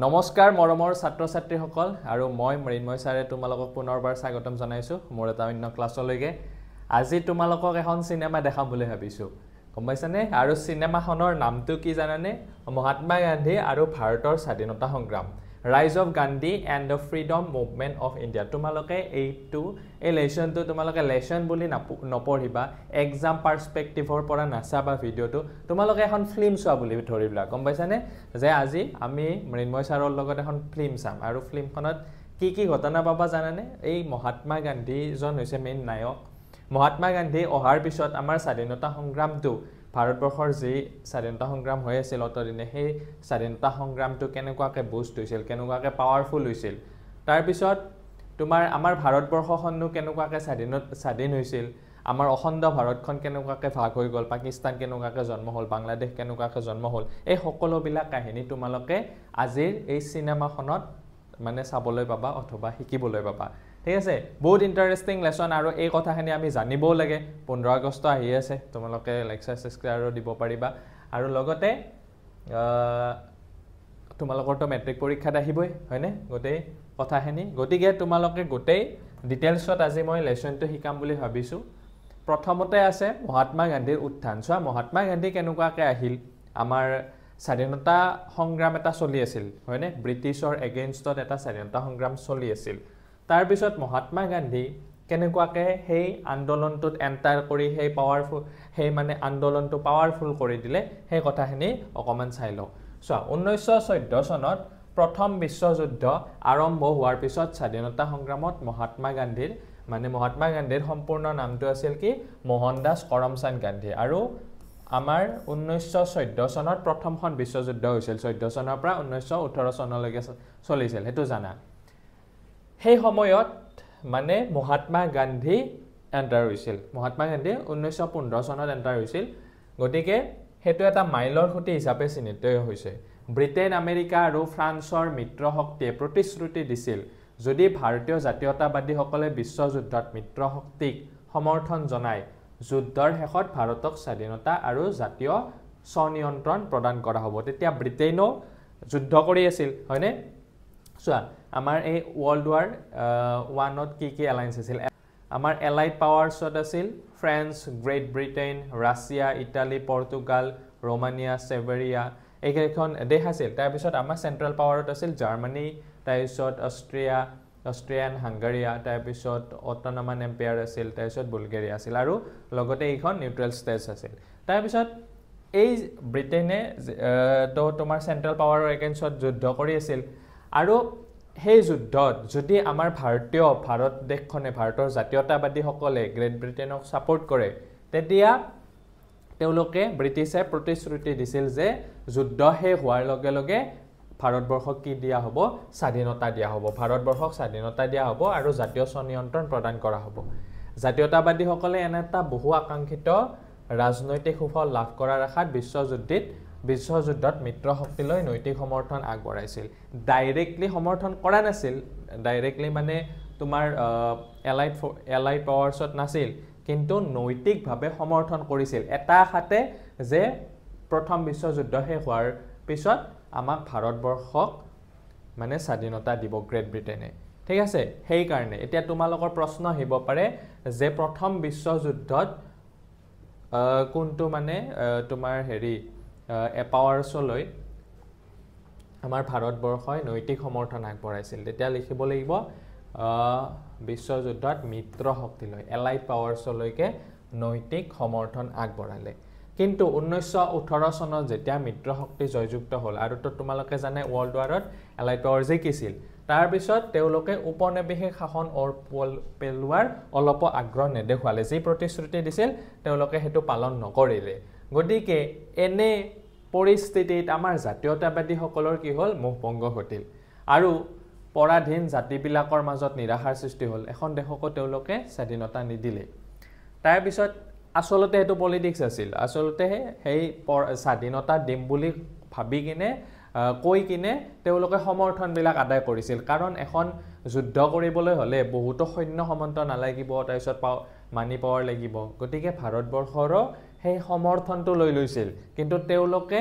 নমস্কাৰ মৰমৰ ছাত্ৰ ছাত্ৰীসকল আৰু মই মৃন্ময় ছাৰে তোমালোকক পুনৰবাৰ স্বাগতম জনাইছো মোৰ এটা অন্য ক্লাছলৈকে আজি তোমালোকক এখন সিনেমা দেখাম বুলি ভাবিছো গম পাইছানে আৰু সিনেমাখনৰ নামটো কি জানানে মহাত্মা গান্ধী আৰু ভাৰতৰ স্বাধীনতা সংগ্ৰাম ৰাইজ of Gandhi and the freedom movement of India তোমালোকে এই লেসনটো তোমালোকে লেসন বুলি নপঢ়িবা এক্সাম পাৰ্সপেক্টিভৰ পৰা নাচাবা ভিডিওটো তোমালোকে এখন ফিল্ম চোৱা বুলি ধৰিবলা গম পাইছানে যে আজি আমি মৃন্ময় ছাৰৰ লগত এখন ফিল্ম চাম আৰু ফিল্মখনত কি ঘটনা পাবা জানানে এই মহাত্মা গান্ধী জন হৈছে মেইন নায়ক মহাত্মা গান্ধী অহাৰ পিছত আমাৰ স্বাধীনতা সংগ্ৰামটো ভাৰতবৰ্ষৰ যি স্বাধীনতা সংগ্ৰাম হৈ আছিল অতদিনে সেই স্বাধীনতা সংগ্ৰামটো কেনেকুৱাকে বুষ্ট হৈছিল কেনেকুৱাকে পাৱাৰফুল হৈছিল তাৰ পিছত তোমাৰ আমাৰ ভাৰতবৰ্ষখননো কেনেকুৱাকে স্বাধীন হৈছিল আমাৰ অখণ্ড ভাৰতখন কেনেকুৱাকে ভাগ হৈ গ'ল পাকিস্তান কেনেকুৱাকে জন্ম হ'ল বাংলাদেশ কেনেকুৱাকে জন্ম হ'ল এই সকলোবিলাক কাহিনী তোমালোকে আজিৰ এই সিনেমাখনত মানে চাবলৈ পাবা অথবা শিকিবলৈ পাবা ঠিক আছে বহুত ইন্টাৰেষ্টিং লেসন আৰু এই কথাখিনি আমি জানিবও লাগে 15 আগষ্ট আহি আছে তোমালোকে লেকচাৰ সাবস্ক্ৰাইব দিব পাৰিবা আৰু লগতে তোমালোকৰটো মেট্ৰিক পৰীক্ষাত আহিবই হয়নে গোটেই কথাখিনি গতিকে তোমালোকে গোটেই ডিটেইলছত আজি মই লেসনটো শিকাম বুলি ভাবিছো প্ৰথমতে আছে মহাত্মা গান্ধীৰ উত্থান চোৱা মহাত্মা গান্ধী কেনেকুৱাকে আহিল আমাৰ স্বাধীনতা সংগ্ৰাম এটা চলি আছিল হয়নে ব্ৰিটিছৰ এগেইনষ্টত এটা স্বাধীনতা সংগ্ৰাম চলি আছিল তাৰ পিছত মহাত্মা গান্ধী কেনেকুৱাকে সেই আন্দোলনটোত এন্টাৰ কৰি সেই পাৱাৰফুল সেই মানে আন্দোলনটো পাৱাৰফুল কৰি দিলে সেই কথাখিনি অকমান চাই লও চোৱা 1914 চনত প্ৰথম বিশ্বযুদ্ধ আৰম্ভ হোৱাৰ পিছত স্বাধীনতা সংগ্ৰামত মহাত্মা গান্ধীৰ সম্পূৰ্ণ নামটো আছিল কি মোহনদাস কৰমচান্দ গান্ধী আৰু আমাৰ 1914 চনত প্ৰথমখন বিশ্বযুদ্ধ হৈছিল 14 চনৰ পৰা 1918 চনলৈকে চলিছিল হেতু জানা সেই সময়ত মানে মহাত্মা গান্ধী এন্টাৰ হৈছিল মহাত্মা গান্ধী 1915 চনত এন্টাৰ হৈছিল গতিকে হেতু এটা মাইলৰ খুঁটি হিচাপে চিহ্নিত হৈছে ব্ৰিটেন আমেৰিকা আৰু ফ্ৰান্সৰ মিত্ৰ শক্তিয়ে প্ৰতিশ্ৰুতি দিছিল যদি ভাৰতীয় জাতীয়তাবাদীসকলে বিশ্বযুদ্ধত মিত্ৰ শক্তিক সমৰ্থন জনায় যুদ্ধৰ শেষত ভাৰতক স্বাধীনতা আৰু জাতীয় স্বনিয়ন্ত্ৰণ প্ৰদান কৰা হ'ব তেতিয়া ব্ৰিটেইনো যুদ্ধ কৰি আছিল হয়নে চোৱা আমাৰ এই ওয়াৰ্ল্ড ওয়াৰ 1ত কি এলায়েন্স আছিল আমাৰ এলাইড পাৱাৰছত আছিল France Great Britain Russia Italy Portugal Romania Serbia এইকেইখন দেশ আছিল তাৰ পিছত আমাৰ চেন্ট্ৰেল পাৱাৰত আছিল জাৰ্মানী তাৰ পিছত অষ্ট্ৰিয়ান হাংগাৰিয়া তাৰ পিছত অটোনমাস এম্পায়াৰ আছিল তাৰ পিছত বুলগেৰিয়া আছিল আৰু লগতে এইখন নিউট্ৰেল ষ্টেটছ আছিল তাৰ পিছত এই ব্ৰিটেইনে তো তোমাৰ চেন্ট্ৰেল পাৱাৰৰ এগেইনষ্টত যুদ্ধ কৰি আছিল আৰু সেই যুদ্ধত যদি আমাৰ ভাৰত দেশখনে ভাৰতৰ জাতীয়তাবাদী সকলে গ্ৰেট ব্ৰিটেইনক সাপোৰ্ট কৰে তেতিয়া তেওঁলোকে ব্ৰিটিছে প্ৰতিশ্ৰুতি দিছিল যে যুদ্ধ শেষ হোৱাৰ লগে লগে ভাৰতবৰ্ষক কি দিয়া হ'ব স্বাধীনতা দিয়া হ'ব ভাৰতবৰ্ষক স্বাধীনতা দিয়া হ'ব আৰু জাতীয় স্বনিয়ন্ত্ৰণ প্ৰদান কৰা হ'ব জাতীয়তাবাদী সকলে এনে এটা বহু আকাংক্ষিত ৰাজনৈতিক সুফল লাভ কৰাৰ আশাত বিশ্বযুদ্ধত মিত্ৰ শক্তিলৈ নৈতিক সমৰ্থন আগবঢ়াইছিল ডাইৰেক্টলি সমৰ্থন কৰা নাছিল ডাইৰেক্টলি মানে তোমাৰ এলাইড পাৱাৰছত নাছিল কিন্তু নৈতিকভাৱে সমৰ্থন কৰিছিল এটা আশাতে যে প্ৰথম বিশ্বযুদ্ধ শেষ হোৱাৰ পিছত আমাক ভাৰতবৰ্ষক মানে স্বাধীনতা দিব গ্ৰেট ব্ৰিটেইনে ঠিক আছে সেই কাৰণে এতিয়া তোমালোকৰ প্ৰশ্ন আহিব পাৰে যে প্ৰথম বিশ্বযুদ্ধত কোনটো মানে তোমাৰ পাৱাৰছলৈ আমাৰ ভাৰতবৰ্ষই নৈতিক সমৰ্থন আগবঢ়াইছিল তেতিয়া লিখিব লাগিব বিশ্বযুদ্ধত মিত্ৰ শক্তিলৈ এলাইড পাৱাৰছলৈকে নৈতিক সমৰ্থন আগবঢ়ালে কিন্তু 1918 চনত যেতিয়া মিত্ৰ শক্তি জয়যুক্ত হ'ল আৰু তো তোমালোকে জানে ওয়াৰ্ল্ড ওয়াৰত এলাইড পাৱাৰ জিকিছিল তাৰ পিছত তেওঁলোকে উপনিবেশিক শাসন পেলোৱাৰ অলপ আগ্ৰহ নেদেখুৱালে যি প্ৰতিশ্ৰুতি দিছিল তেওঁলোকে হেতু পালন নকৰিলে গতিকে এনে পৰিস্থিতিত আমাৰ জাতীয়তাবাদী সকলৰ কি হ'ল মোহভংগ ঘটিল আৰু পৰাধীন জাতিবিলাকৰ মাজত নিৰাশাৰ সৃষ্টি হ'ল এখন দেশকো তেওঁলোকে স্বাধীনতা নিদিলে তাৰ পিছত আসলতে হেতু পলিটিক্স আছিল আসলতে সেই স্বাধীনতা দিম বুলি ভাবি কিনে কৈ কিনে তেওঁলোকে সমৰ্থন বিলাক আদায় কৰিছিল কাৰণ এখন যুদ্ধ কৰিবলৈ হলে বহুতো সৈন্য সমন্ত নালাগিব তাৰ পিছত মানি পাৱাৰ লাগিব গতিকে ভাৰতবৰ্ষৰ সেই সমৰ্থনটো লৈ লৈছিল কিন্তু তেওঁলোকে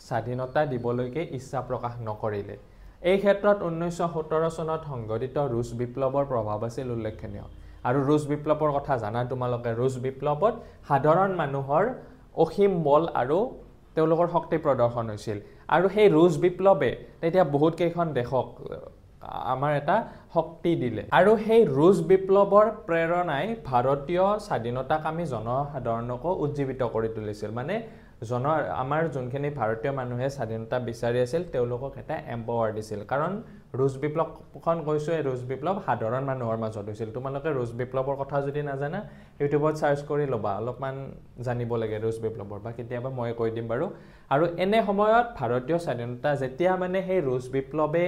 স্বাধীনতা দিবলৈকে ইচ্ছা প্ৰকাশ নকৰিলে এই ক্ষেত্ৰত 1917 চনত সংঘটিত ৰুছ বিপ্লৱৰ প্ৰভাৱ আছিল উল্লেখনীয় আৰু ৰুছ বিপ্লৱৰ কথা জানা তোমালোকে ৰুছ বিপ্লৱত সাধাৰণ মানুহৰ অসীম বল আৰু তেওঁলোকৰ শক্তি প্ৰদৰ্শন হৈছিল আৰু সেই ৰুছ বিপ্লৱে তেতিয়া বহুত কেইখন দেশক আমাৰ এটা শক্তি দিলে আৰু সেই ৰুছ বিপ্লৱৰ প্ৰেৰণাই ভাৰতীয় স্বাধীনতাকামী জনসাধাৰণকো উজ্জীৱিত কৰি তুলিছিল মানে আমাৰ যোনখিনি ভাৰতীয় মানুহে স্বাধীনতা বিচাৰি আছিল তেওঁলোকক এটা এম্পাৱাৰ দিছিল কাৰণ ৰুছ বিপ্লৱখন কৈছো এই ৰুছ বিপ্লৱ সাধাৰণ মানুহৰ মাজত হৈছিল তোমালোকে ৰুছ বিপ্লৱৰ কথা যদি নাজানা ইউটিউবত সাৰ্চ কৰি লবা অলপমান জানিব লাগে ৰুছ বিপ্লৱৰ বা কেতিয়াবা মই কৈ দিম বাৰু আৰু এনে সময়ত ভাৰতীয় স্বাধীনতা যেতিয়া মানে সেই ৰুছ বিপ্লৱে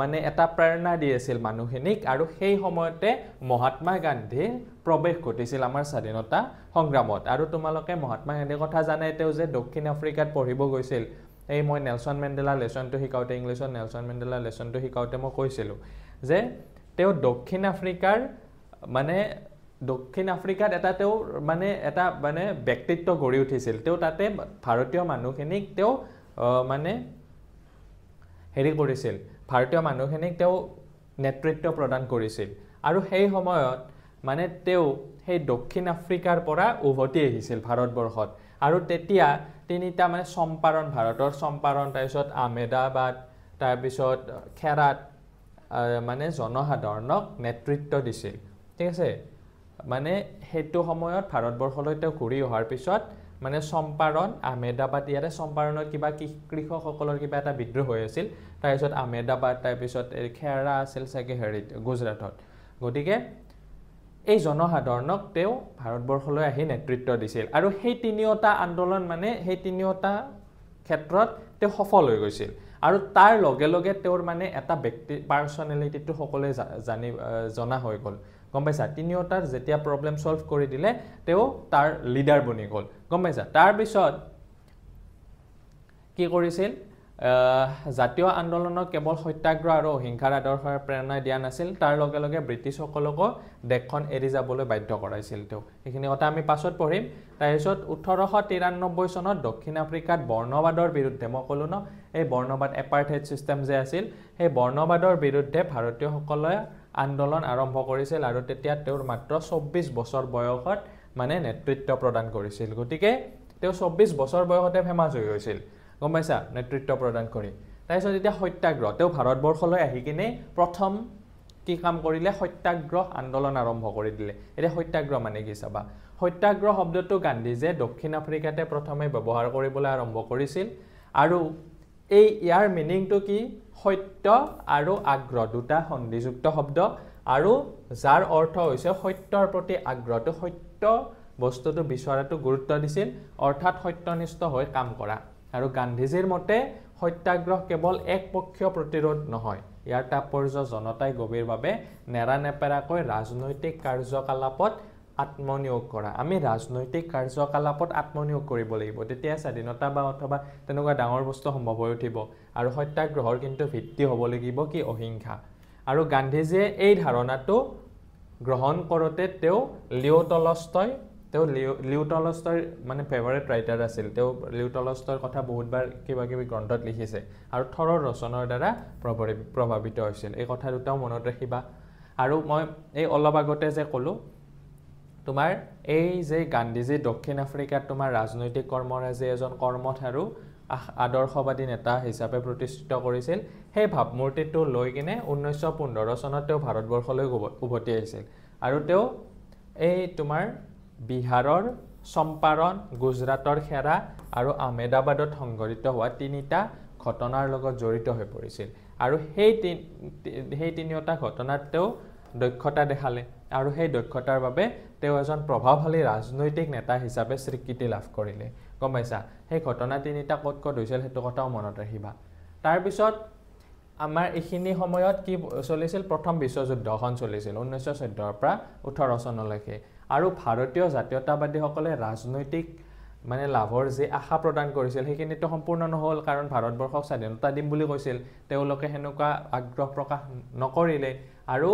মানে এটা প্ৰেৰণা দি আছিল মানুহখিনিক আৰু সেই সময়তে মহাত্মা গান্ধীৰ প্ৰৱেশ ঘটিছিল আমাৰ স্বাধীনতা সংগ্ৰামত আৰু তোমালোকে মহাত্মা গান্ধীৰ কথা জানাই তেওঁ যে দক্ষিণ আফ্ৰিকাত পঢ়িব গৈছিল এই মই নেলছন মেণ্ডেলা লেছনটো শিকাওতে ইংলিছত নেলছন মেণ্ডেলা লেছনটো শিকাওতে মই কৈছিলোঁ যে তেওঁ দক্ষিণ আফ্ৰিকাত এটা তেওঁৰ মানে ব্যক্তিত্ব গঢ়ি উঠিছিল তেওঁ তাতে ভাৰতীয় মানুহখিনিক তেওঁ মানে হেৰি কৰিছিল ভাৰতীয় মানুহখিনিক তেওঁ নেতৃত্ব প্ৰদান কৰিছিল আৰু সেই সময়ত মানে তেওঁ সেই দক্ষিণ আফ্ৰিকাৰ পৰা উভতি আহিছিল ভাৰতবৰ্ষত আৰু তেতিয়া তিনিটা মানে চম্পাৰণ ভাৰতৰ চম্পাৰণ তাৰপিছত আহমেদাবাদ তাৰপিছত খেৰাত মানে জনসাধাৰণক নেতৃত্ব দিছিল ঠিক আছে মানে সেইটো সময়ত ভাৰতবৰ্ষলৈ তেওঁ ঘূৰি অহাৰ পিছত মানে চম্পাৰণ আহমেদাবাদ ইয়াতে চম্পাৰণত কিবা কৃষকসকলৰ কিবা এটা বিদ্ৰোহ হৈ আছিল তাৰপিছত আহমেদাবাদ তাৰপিছত খেৰা আছিল চাগে হেৰিত গুজৰাটত গতিকে এই জনসাধাৰণক তেওঁ ভাৰতবৰ্ষলৈ আহি নেতৃত্ব দিছিল আৰু সেই তিনিওটা আন্দোলন মানে সেই তিনিওটা ক্ষেত্ৰত তেওঁ সফল হৈ গৈছিল আৰু তাৰ লগে লগে তেওঁৰ মানে এটা ব্যক্তি পাৰ্চনেলিটিটো সকলোৱে জনা হৈ গ'ল গম পাইছা তিনিওটাৰ যেতিয়া প্ৰব্লেম সলভ কৰি দিলে তেওঁ তাৰ লিডাৰ বনি গ'ল গম পাইছা তাৰপিছত কি কৰিছিল জাতীয় আন্দোলনক কেৱল সত্যাগ্ৰহ আৰু অহিংসাৰ আদৰ্শৰ প্ৰেৰণা দিয়া নাছিল তাৰ লগে লগে ব্ৰিটিছসকলকো দেশখন এৰি যাবলৈ বাধ্য কৰাইছিল তেওঁ এইখিনি কথা আমি পাছত পঢ়িম তাৰপিছত 1893 চনত দক্ষিণ আফ্ৰিকাত বৰ্ণবাদৰ বিৰুদ্ধে মই ক'লো ন এই বৰ্ণবাদ এপাৰ্থাইড চিষ্টেম যে আছিল সেই বৰ্ণবাদৰ বিৰুদ্ধে ভাৰতীয়সকলে আন্দোলন আৰম্ভ কৰিছিল আৰু তেতিয়া তেওঁৰ মাত্ৰ 24 বছৰ বয়সত মানে নেতৃত্ব প্ৰদান কৰিছিল গতিকে তেওঁ 24 বছৰ বয়সতে ফেমাস হৈ গৈছিল গম পাইছা নেতৃত্ব প্ৰদান কৰি তাৰপিছত এতিয়া সত্যাগ্ৰহ তেওঁ ভাৰতবৰ্ষলৈ আহি কিনে প্ৰথম কি কাম কৰিলে সত্যাগ্ৰহ আন্দোলন আৰম্ভ কৰি দিলে এতিয়া সত্যাগ্ৰহ মানে কি চাবা সত্যাগ্ৰহ শব্দটো গান্ধীজীয়ে দক্ষিণ আফ্ৰিকাতে প্ৰথমে ব্যৱহাৰ কৰিবলৈ আৰম্ভ কৰিছিল আৰু এই ইয়াৰ মিনিংটো কি সত্য আৰু আগ্ৰহ দুটা সন্ধিযুক্ত শব্দ আৰু যাৰ অৰ্থ হৈছে সত্যৰ প্ৰতি আগ্ৰহটো সত্য বস্তুটো বিচৰাটো গুৰুত্ব দিছিল অৰ্থাৎ সত্যনিষ্ঠ হৈ কাম কৰা আৰু গান্ধীজীৰ মতে সত্যাগ্ৰহ কেৱল একপক্ষীয় প্ৰতিৰোধ নহয় ইয়াৰ তাৎপৰ্য জনতাই গভীৰভাৱে নেৰানেপেৰাকৈ ৰাজনৈতিক কাৰ্যকলাপত আত্মনিয়োগ কৰা আমি ৰাজনৈতিক কাৰ্যকলাপত আত্মনিয়োগ কৰিব লাগিব তেতিয়া স্বাধীনতা বা অথবা তেনেকুৱা ডাঙৰ বস্তু সম্ভৱ হৈ উঠিব আৰু সত্যাগ্ৰহৰ কিন্তু ভিত্তি হ'ব লাগিব কি অহিংসা আৰু গান্ধীজীয়ে এই ধাৰণাটো গ্ৰহণ কৰোঁতে তেওঁ লিও টলষ্টয় মানে ফেভাৰিট ৰাইটাৰ আছিল তেওঁ লিও টলষ্টয়ৰ কথা বহুতবাৰ কিবা কিবি গ্ৰন্থত লিখিছে আৰু থৰৰ ৰচনাৰ দ্বাৰা প্ৰভাৱিত হৈছিল এই কথা দুটাও মনত ৰাখিবা আৰু মই এই অলপ আগতে যে ক'লো তোমাৰ এই যে গান্ধীজী দক্ষিণ আফ্ৰিকাত তোমাৰ ৰাজনৈতিক কৰ্মৰাজি এজন কৰ্মঠ আৰু আদৰ্শবাদী নেতা হিচাপে প্ৰতিষ্ঠিত কৰিছিল সেই ভাৱমূৰ্তিটো লৈ কিনে 1915 চনত তেওঁ ভাৰতবৰ্ষলৈ উভতি আহিছিল আৰু তেওঁ এই তোমাৰ বিহাৰৰ চম্পাৰণ গুজৰাটৰ খেৰা আৰু আহমেদাবাদত সংঘটিত হোৱা তিনিটা ঘটনাৰ লগত জড়িত হৈ পৰিছিল আৰু সেই তিনিওটা ঘটনাত তেওঁ দক্ষতা দেখালে আৰু সেই দক্ষতাৰ বাবে তেওঁ এজন প্ৰভাৱশালী ৰাজনৈতিক নেতা হিচাপে স্বীকৃতি লাভ কৰিলে গম পাইছা সেই ঘটনা তিনিটা ক'ত হৈছিল সেইটো কথাও মনত ৰাখিবা তাৰপিছত আমাৰ এইখিনি সময়ত কি চলিছিল প্ৰথম বিশ্বযুদ্ধখন চলিছিল 1914 পৰা 18 চনলৈকে আৰু ভাৰতীয় জাতীয়তাবাদীসকলে ৰাজনৈতিক মানে লাভৰ যে আশা প্ৰদান কৰিছিল সেইখিনিতো সম্পূৰ্ণ নহ'ল কাৰণ ভাৰতবৰ্ষক স্বাধীনতা দিম বুলি কৈছিল তেওঁলোকে হেনেকুৱা আগ্ৰহ প্ৰকাশ নকৰিলে আৰু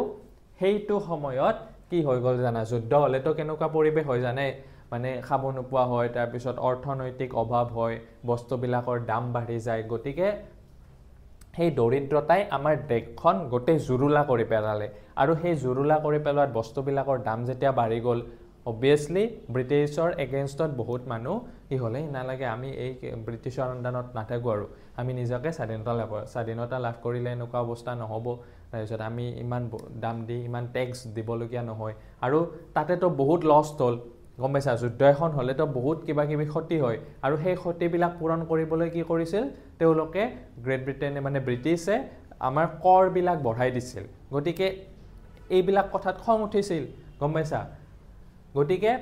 সেইটো সময়ত কি হৈ গ'ল জানা যুদ্ধ হ'লেতো কেনেকুৱা পৰিৱেশ হৈ জানে মানে খাব নোপোৱা হয় তাৰপিছত অৰ্থনৈতিক অভাৱ হয় বস্তুবিলাকৰ দাম বাঢ়ি যায় গতিকে সেই দৰিদ্ৰতাই আমাৰ দেশখন গোটেই জুৰুলা কৰি পেলালে আৰু সেই জুৰুলা কৰি পেলোৱাত বস্তুবিলাকৰ দাম যেতিয়া বাঢ়ি গ'ল অবভিয়াছলি ব্ৰিটিছৰ এগেইনষ্টত বহুত মানুহ কি হ'লে নালাগে আমি এই ব্ৰিটিছৰ আণ্ডাৰত নাথাকোঁ আৰু আমি নিজকে স্বাধীনতা লাভ কৰিলে এনেকুৱা অৱস্থা নহ'ব তাৰপিছত আমি ইমান দাম দি ইমান টেক্স দিবলগীয়া নহয় আৰু তাতেতো বহুত লছ হ'ল গম পাইছা যুদ্ধ এখন হ'লেতো বহুত কিবা কিবি ক্ষতি হয় আৰু সেই ক্ষতিবিলাক পূৰণ কৰিবলৈ কি কৰিছিল তেওঁলোকে গ্ৰেট ব্ৰিটেইনে মানে ব্ৰিটিছে আমাৰ কৰবিলাক বঢ়াই দিছিল গতিকে এইবিলাক কথাত খং উঠিছিল গম পাইছা গতিকে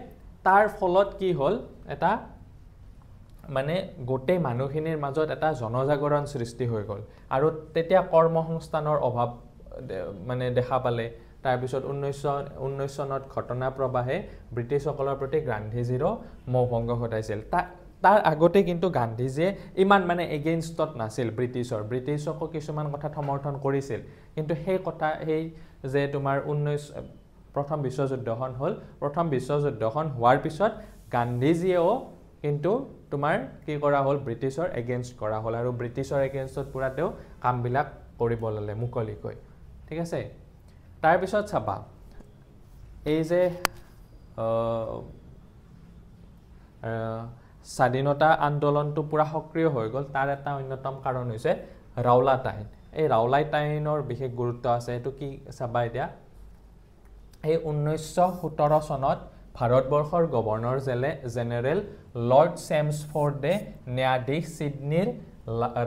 তাৰ ফলত কি হ'ল এটা মানে গোটেই মানুহখিনিৰ মাজত এটা জনজাগৰণ সৃষ্টি হৈ গ'ল আৰু তেতিয়া কৰ্মসংস্থানৰ অভাৱ মানে দেখা পালে তাৰপিছত 1919 চনত ঘটনা প্ৰবাহে ব্ৰিটিছসকলৰ প্ৰতি গান্ধীজীৰো মৌভংগ ঘটাইছিল তাৰ আগতে কিন্তু গান্ধীজীয়ে ইমান মানে এগেইনষ্টত নাছিল ব্ৰিটিছকো কিছুমান কথা সমৰ্থন কৰিছিল কিন্তু সেই কথা সেই যে তোমাৰ প্ৰথম বিশ্বযুদ্ধখন হ'ল প্ৰথম বিশ্বযুদ্ধখন হোৱাৰ পিছত গান্ধীজীয়েও কিন্তু তোমাৰ কি কৰা হ'ল ব্ৰিটিছৰ এগেইনষ্ট কৰা হ'ল আৰু ব্ৰিটিছৰ এগেইনষ্টত পুৰা তেওঁ কামবিলাক কৰিব ল'লে মুকলিকৈ ঠিক আছে তাৰপিছত চাবা এই যে স্বাধীনতা আন্দোলনটো পুৰা সক্ৰিয় হৈ গ'ল তাৰ এটা অন্যতম কাৰণ হৈছে ৰাওলাট আইন এই ৰাওলাট আইনৰ বিশেষ গুৰুত্ব আছে এইটো কি চাবা এতিয়া এই 1917 চনত ভাৰতবৰ্ষৰ গভৰ্ণৰ জেনেৰেল লৰ্ড চেমছফৰ্ডে ন্যায়াধীশ ছিডনীৰ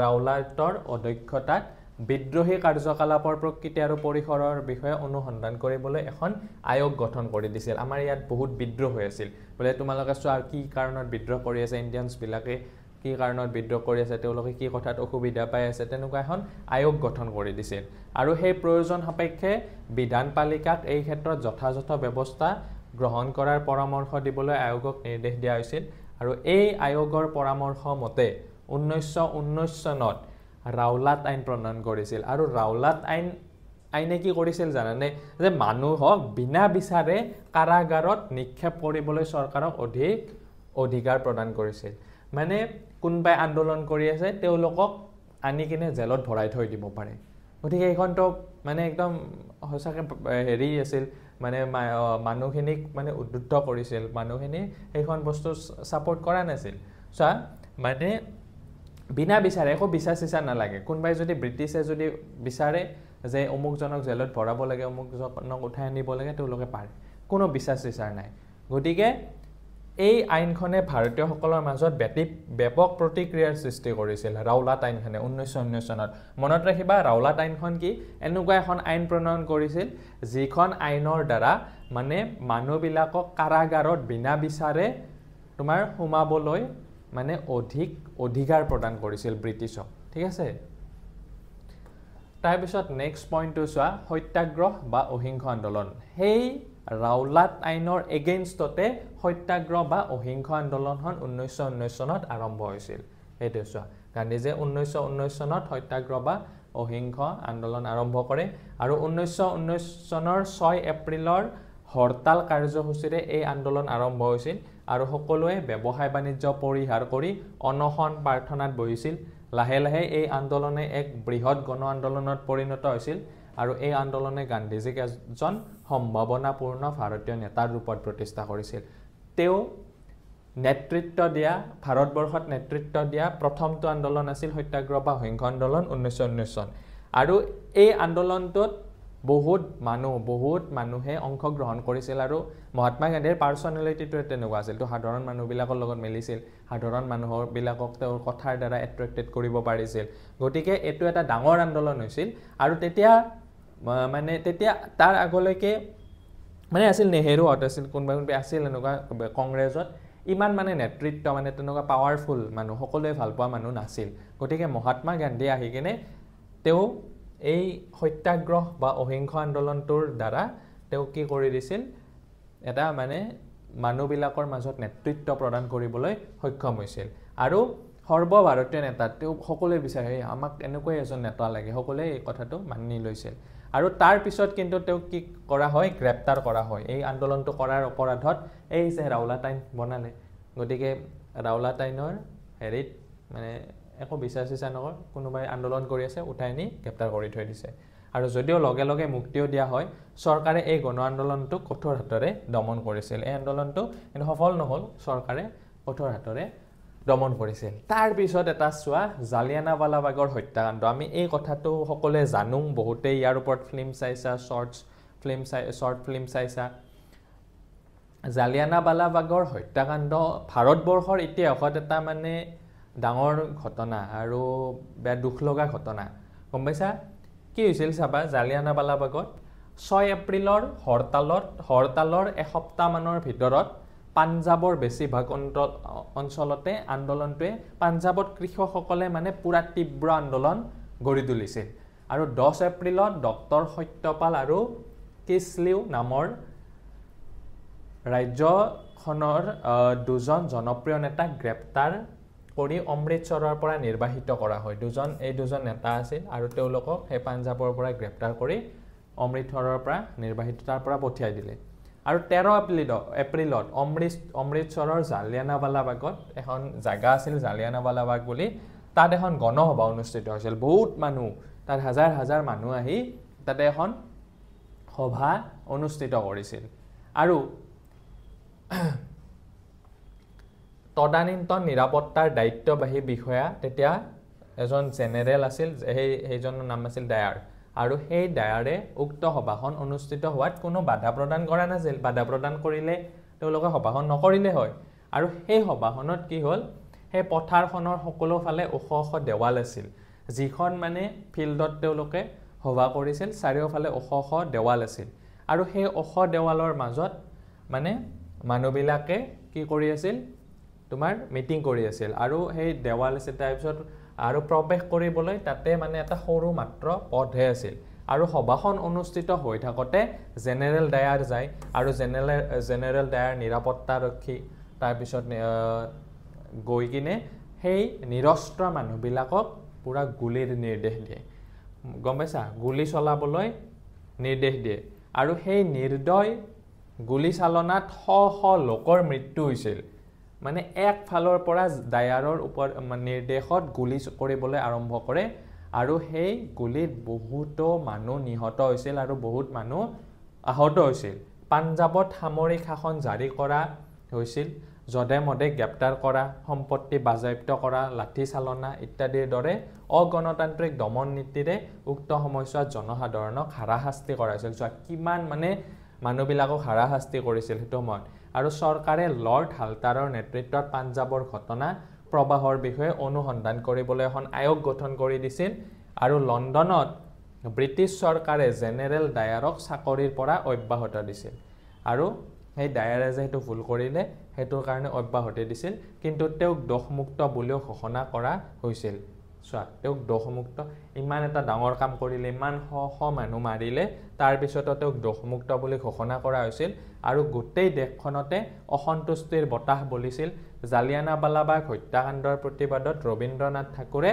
ৰাওলাটৰ অধ্যক্ষতাত বিদ্ৰোহী কাৰ্যকলাপৰ প্ৰকৃতি আৰু পৰিসৰৰ বিষয়ে অনুসন্ধান কৰিবলৈ এখন আয়োগ গঠন কৰি দিছিল আমাৰ ইয়াত বহুত বিদ্ৰোহ হৈ আছিল বোলে তোমালোকে চোৱা কি কাৰণত বিদ্ৰোহ কৰি আছে ইণ্ডিয়ানছবিলাকে কি কাৰণত বিদ্ৰোহ কৰি আছে তেওঁলোকে কি কথাত অসুবিধা পাই আছে তেনেকুৱা এখন আয়োগ গঠন কৰি দিছিল আৰু সেই প্ৰয়োজন সাপেক্ষে বিধানপালিকাক এই ক্ষেত্ৰত যথাযথ ব্যৱস্থা গ্ৰহণ কৰাৰ পৰামৰ্শ দিবলৈ আয়োগক নিৰ্দেশ দিয়া হৈছিল আৰু এই আয়োগৰ পৰামৰ্শ মতে 1919 চনত ৰাওলাট আইন প্ৰণয়ন কৰিছিল আৰু ৰাওলাট আইনে কি কৰিছিল জানানে যে মানুহক বিনা বিচাৰে কাৰাগাৰত নিক্ষেপ কৰিবলৈ চৰকাৰক অধিকাৰ প্ৰদান কৰিছিল মানে কোনবাই আন্দোলন কৰি আছে তেওঁলোকক আনি কিনে জেলত ভৰাই থৈ দিব পাৰে গতিকে এইখনটো মানে একদম সঁচাকৈ হেৰি আছিল মানে মানুহখিনিক মানে উদ্বুদ্ধ কৰিছিল মানুহখিনি সেইখন বস্তু ছাপোৰ্ট কৰা নাছিল চোৱা মানে বিনা বিচাৰে একো বিচাৰ নালাগে কোনোবাই যদি ব্ৰিটিছে যদি বিচাৰে যে অমুকজনক জেলত ভৰাব লাগে অমুকজনক উঠাই আনিব লাগে তেওঁলোকে পাৰে কোনো বিচাৰ নাই গতিকে এই আইনখনে ভাৰতীয়সকলৰ মাজত ব্যাপক প্ৰতিক্ৰিয়াৰ সৃষ্টি কৰিছিল ৰাওলাট আইনখনে 1919 চনত মনত ৰাখিবা ৰাওলাট আইনখন কি এনেকুৱা এখন আইন প্ৰণয়ন কৰিছিল যিখন আইনৰ দ্বাৰা মানে মানুহবিলাকক কাৰাগাৰত বিনা বিচাৰে তোমাৰ সোমাবলৈ মানে অধিকাৰ প্ৰদান কৰিছিল ব্ৰিটিছক ঠিক আছে তাৰপিছত নেক্সট পইণ্টটো চোৱা সত্যাগ্ৰহ বা অহিংস আন্দোলন সেই ৰাওলাট আইনৰ এগেইনষ্টতে সত্যাগ্ৰহ বা অহিংস আন্দোলনখন 1919 চনত আৰম্ভ হৈছিল এইটো চোৱা গান্ধীজীয়ে 1919 চনত সত্যাগ্ৰহ বা অহিংস আন্দোলন আৰম্ভ কৰে আৰু 1919 চনৰ 6 এপ্ৰিলৰ হৰতাল কাৰ্যসূচীৰে এই আন্দোলন আৰম্ভ হৈছিল আৰু সকলোৱে ব্যৱসায় বাণিজ্য পৰিহাৰ কৰি অনশন প্ৰাৰ্থনাত বহিছিল লাহে লাহে এই আন্দোলনে এক বৃহৎ গণ আন্দোলনত পৰিণত হৈছিল আৰু এই আন্দোলনে গান্ধীজীক এজন সম্ভাৱনাপূৰ্ণ ভাৰতীয় নেতাৰ ৰূপত প্ৰতিষ্ঠা কৰিছিল তেওঁ ভাৰতবৰ্ষত নেতৃত্ব দিয়া প্ৰথমটো আন্দোলন আছিল সত্যাগ্ৰহ বা অহিংস আন্দোলন 1919 চন আৰু এই আন্দোলনটোত বহুত মানুহে অংশগ্ৰহণ কৰিছিল আৰু মহাত্মা গান্ধীৰ পাৰ্চনেলিটিটো তেনেকুৱা আছিল তো সাধাৰণ মানুহবিলাকৰ লগত মিলিছিল সাধাৰণ মানুহবিলাকক তেওঁৰ কথাৰ দ্বাৰা এট্ৰেক্টেড কৰিব পাৰিছিল গতিকে এইটো এটা ডাঙৰ আন্দোলন হৈছিল আৰু তেতিয়া তাৰ আগলৈকে মানে আছিল নেহেৰুহঁত আছিল কোনোবা আছিল এনেকুৱা কংগ্ৰেছত ইমান মানে নেতৃত্ব মানে তেনেকুৱা পাৱাৰফুল মানুহ সকলোৱে ভাল পোৱা মানুহ নাছিল গতিকে মহাত্মা গান্ধী আহি কিনে তেওঁ এই সত্যাগ্ৰহ বা অহিংস আন্দোলনটোৰ দ্বাৰা তেওঁ কি কৰি দিছিল এটা মানে মানুহবিলাকৰ মাজত নেতৃত্ব প্ৰদান কৰিবলৈ সক্ষম হৈছিল আৰু সৰ্বভাৰতীয় নেতা তেওঁ সকলোৱে বিচাৰে আমাক এনেকৈ এজন নেতা লাগে সকলোৱে এই কথাটো মানি লৈছিল আৰু তাৰ পিছত কিন্তু তেওঁ কি কৰা হয় গ্ৰেপ্তাৰ কৰা হয় এই আন্দোলনটো কৰাৰ অপৰাধত এই যে ৰাওলাট আইন বনালে গতিকে ৰাওলাট আইনৰ হেৰিত মানে একো বিচাৰ চিচাৰ নকৰে কোনোবাই আন্দোলন কৰি আছে উঠাই নি গ্ৰেপ্তাৰ কৰি থৈ দিছে আৰু যদিও লগে লগে মুক্তিও দিয়া হয় চৰকাৰে এই গণ আন্দোলনটোক কঠোৰ হাতেৰে দমন কৰিছিল এই আন্দোলনটো কিন্তু সফল নহল চৰকাৰে কঠোৰ হাতেৰে দমন কৰিছিল তাৰ পিছত এটা চোৱা জালিয়ানাৱালাবাগৰ হত্যাকাণ্ড আমি এই কথাটো সকলোৱে জানো বহুতে ইয়াৰ ওপৰত ফিল্ম চাইছা শৰ্ট ফিল্ম চাইছা জালিয়ানাৱালাবাগৰ হত্যাকাণ্ড ভাৰতবৰ্ষৰ ইতিহাসত এটা মানে ডাঙৰ ঘটনা আৰু বেয়া দুখ লগা ঘটনা গম পাইছা কি হৈছিল চাবা জালিয়ানাৱালাবাগত 6 এপ্ৰিলৰ হৰতালৰ এসপ্তাহ মানৰ ভিতৰত পাঞ্জাবৰ বেছিভাগ অঞ্চলতে আন্দোলনটোৱে পাঞ্জাবত কৃষকসকলে মানে পুৰা তীব্ৰ আন্দোলন গঢ়ি তুলিছিল আৰু 10 এপ্ৰিলত ডক্টৰ সত্যপাল আৰু কিছলিউ নামৰ ৰাজ্যখনৰ দুজন জনপ্ৰিয় নেতাক গ্ৰেপ্তাৰ কৰি অমৃতসৰৰ পৰা নিৰ্বাহিত কৰা হয় এই দুজন নেতা আছিল আৰু তেওঁলোকক সেই পাঞ্জাবৰ পৰা গ্ৰেপ্তাৰ কৰি অমৃতসৰৰ পৰা নিৰ্বাহিতৰ পৰা পঠিয়াই দিলে আৰু 13 এপ্ৰিলত অমৃতসৰৰ জালিয়ানাৱালাবাগত এখন জাগা আছিল জালিয়ানাৱালাবাগ বুলি তাত এখন গণসভা অনুষ্ঠিত হৈছিল বহুত মানুহ তাত হাজাৰ হাজাৰ মানুহ আহি তাতে এখন সভা অনুষ্ঠিত কৰিছিল আৰু তদানীন্তন নিৰাপত্তাৰ দায়িত্ববাহী বিষয়া তেতিয়া এজন জেনেৰেল আছিল সেইজনৰ নাম আছিল ডায়াৰ আৰু সেই ডায়াৰে উক্ত সভাখন অনুষ্ঠিত হোৱাত কোনো বাধা প্ৰদান কৰা নাছিল বাধা প্ৰদান কৰিলে তেওঁলোকে সভাখন নকৰিলে হয় আৰু সেই সভাখনত কি হ'ল সেই পথাৰখনৰ সকলো ফালে ওখ ওখ দেৱাল আছিল যিখন মানে ফিল্ডত তেওঁলোকে সভা কৰিছিল চাৰিওফালে ওখ ওখ দেৱাল আছিল আৰু সেই ওখ দেৱালৰ মাজত মানে মানুহবিলাকে কি কৰি আছিল তোমাৰ মিটিং কৰি আছিল আৰু সেই দেৱাল আছিল তাৰপিছত আৰু প্ৰৱেশ কৰিবলৈ তাতে মানে এটা সৰু মাত্ৰ পথহে আছিল আৰু সভাখন অনুষ্ঠিত হৈ থাকোতে জেনেৰেল ডায়াৰ যায় আৰু জেনেৰেল ডায়াৰ নিৰাপত্তাৰক্ষী তাৰপিছত গৈ কিনে সেই নিৰস্ত্ৰ মানুহবিলাকক পুৰা গুলিৰ নিৰ্দেশ দিয়ে গম পাইছা গুলি চলাবলৈ নিৰ্দেশ দিয়ে আৰু সেই নিৰ্দয় গুলি চালনাত শ লোকৰ মৃত্যু হৈছিল মানে এক ফালৰ পৰা ডায়াৰৰ নিৰ্দেশত গুলি কৰিবলৈ আৰম্ভ কৰে আৰু সেই গুলিত বহুতো মানুহ নিহত হৈছিল আৰু বহুত মানুহ আহত হৈছিল পাঞ্জাবত সামৰিক শাসন জাৰি কৰা হৈছিল যধে মধে গ্ৰেপ্তাৰ কৰা সম্পত্তি বাজেয়াপ্ত কৰা লাঠি চালনা ইত্যাদিৰ দৰে অগণতান্ত্ৰিক দমন নীতিৰে উক্ত সময়ছোৱাত জনসাধাৰণক হাৰাশাস্তি কৰাইছিল কিমান মানে মানুহবিলাকক হাৰাশাস্তি কৰিছিল সেইটো সময়ত আৰু চৰকাৰে লৰ্ড হাল্টাৰৰ নেতৃত্বত পাঞ্জাবৰ ঘটনা প্ৰবাহৰ বিষয়ে অনুসন্ধান কৰিবলৈ এখন আয়োগ গঠন কৰি দিছিল আৰু লণ্ডনত ব্ৰিটিছ চৰকাৰে জেনেৰেল ডায়াৰক চাকৰিৰ পৰা অব্যাহতি দিছিল আৰু সেই ডায়াৰে যে সেইটো ভুল কৰিলে সেইটোৰ কাৰণে অব্যাহতি দিছিল কিন্তু তেওঁক দোষমুক্ত বুলিও ঘোষণা কৰা হৈছিল চোৱা তেওঁক দোষমুক্ত ইমান এটা ডাঙৰ কাম কৰিলে ইমান শ মানুহ মাৰিলে তাৰপিছতো তেওঁক দোষমুক্ত বুলি ঘোষণা কৰা হৈছিল আৰু গোটেই দেশখনতে অসন্তুষ্টিৰ বতাহ বলিছিল জালিয়ানাৱালাবাগ হত্যাকাণ্ডৰ প্ৰতিবাদত ৰবীন্দ্ৰনাথ ঠাকুৰে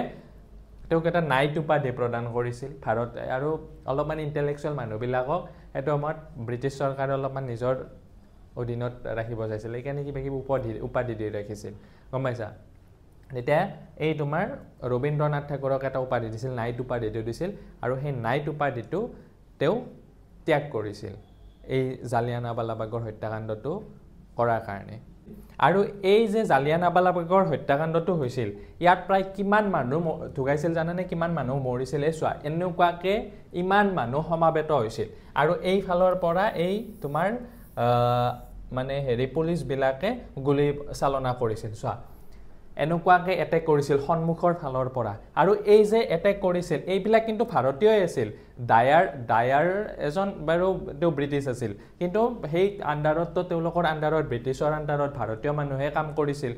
তেওঁক এটা নাইট উপাধি প্ৰদান কৰিছিল ভাৰত আৰু অলপমান ইণ্টেলেকচুৱেল মানুহবিলাকক সেইটো সময়ত ব্ৰিটিছ চৰকাৰে অলপমান নিজৰ অধীনত ৰাখিব চাইছিল এইকাৰণে কিবা কিবি উপাধি দি ৰাখিছিল গম পাইছা তেতিয়া এই তোমাৰ ৰবীন্দ্ৰনাথ ঠাকুৰক এটা উপাধি দিছিল নাইট উপাধিটো দিছিল আৰু সেই নাইট উপাধিটো তেওঁ ত্যাগ কৰিছিল এই জালিয়ানাৱালাবাগৰ হত্যাকাণ্ডটো কৰাৰ কাৰণে আৰু এই যে জালিয়ানাৱালাবাগৰ হত্যাকাণ্ডটো হৈছিল ইয়াত প্ৰায় কিমান মানুহ ঢুকাইছিল জানানে কিমান মানুহ মৰিছিল এই চোৱা এনেকুৱাকে ইমান মানুহ সমাবেত হৈছিল আৰু এই ফালৰ পৰা এই তোমাৰ মানে পুলিচবিলাকে গুলি চালনা কৰিছিল চোৱা এনেকুৱাকে এটেক কৰিছিল সন্মুখৰ ফালৰ পৰা আৰু এই যে এটেক কৰিছিল এইবিলাক কিন্তু ভাৰতীয়ই আছিল ডায়াৰ এজন বাৰু তেওঁ ব্ৰিটিছ আছিল কিন্তু সেই আণ্ডাৰতো তেওঁলোকৰ আণ্ডাৰত ব্ৰিটিছৰ আণ্ডাৰত ভাৰতীয় মানুহে কাম কৰিছিল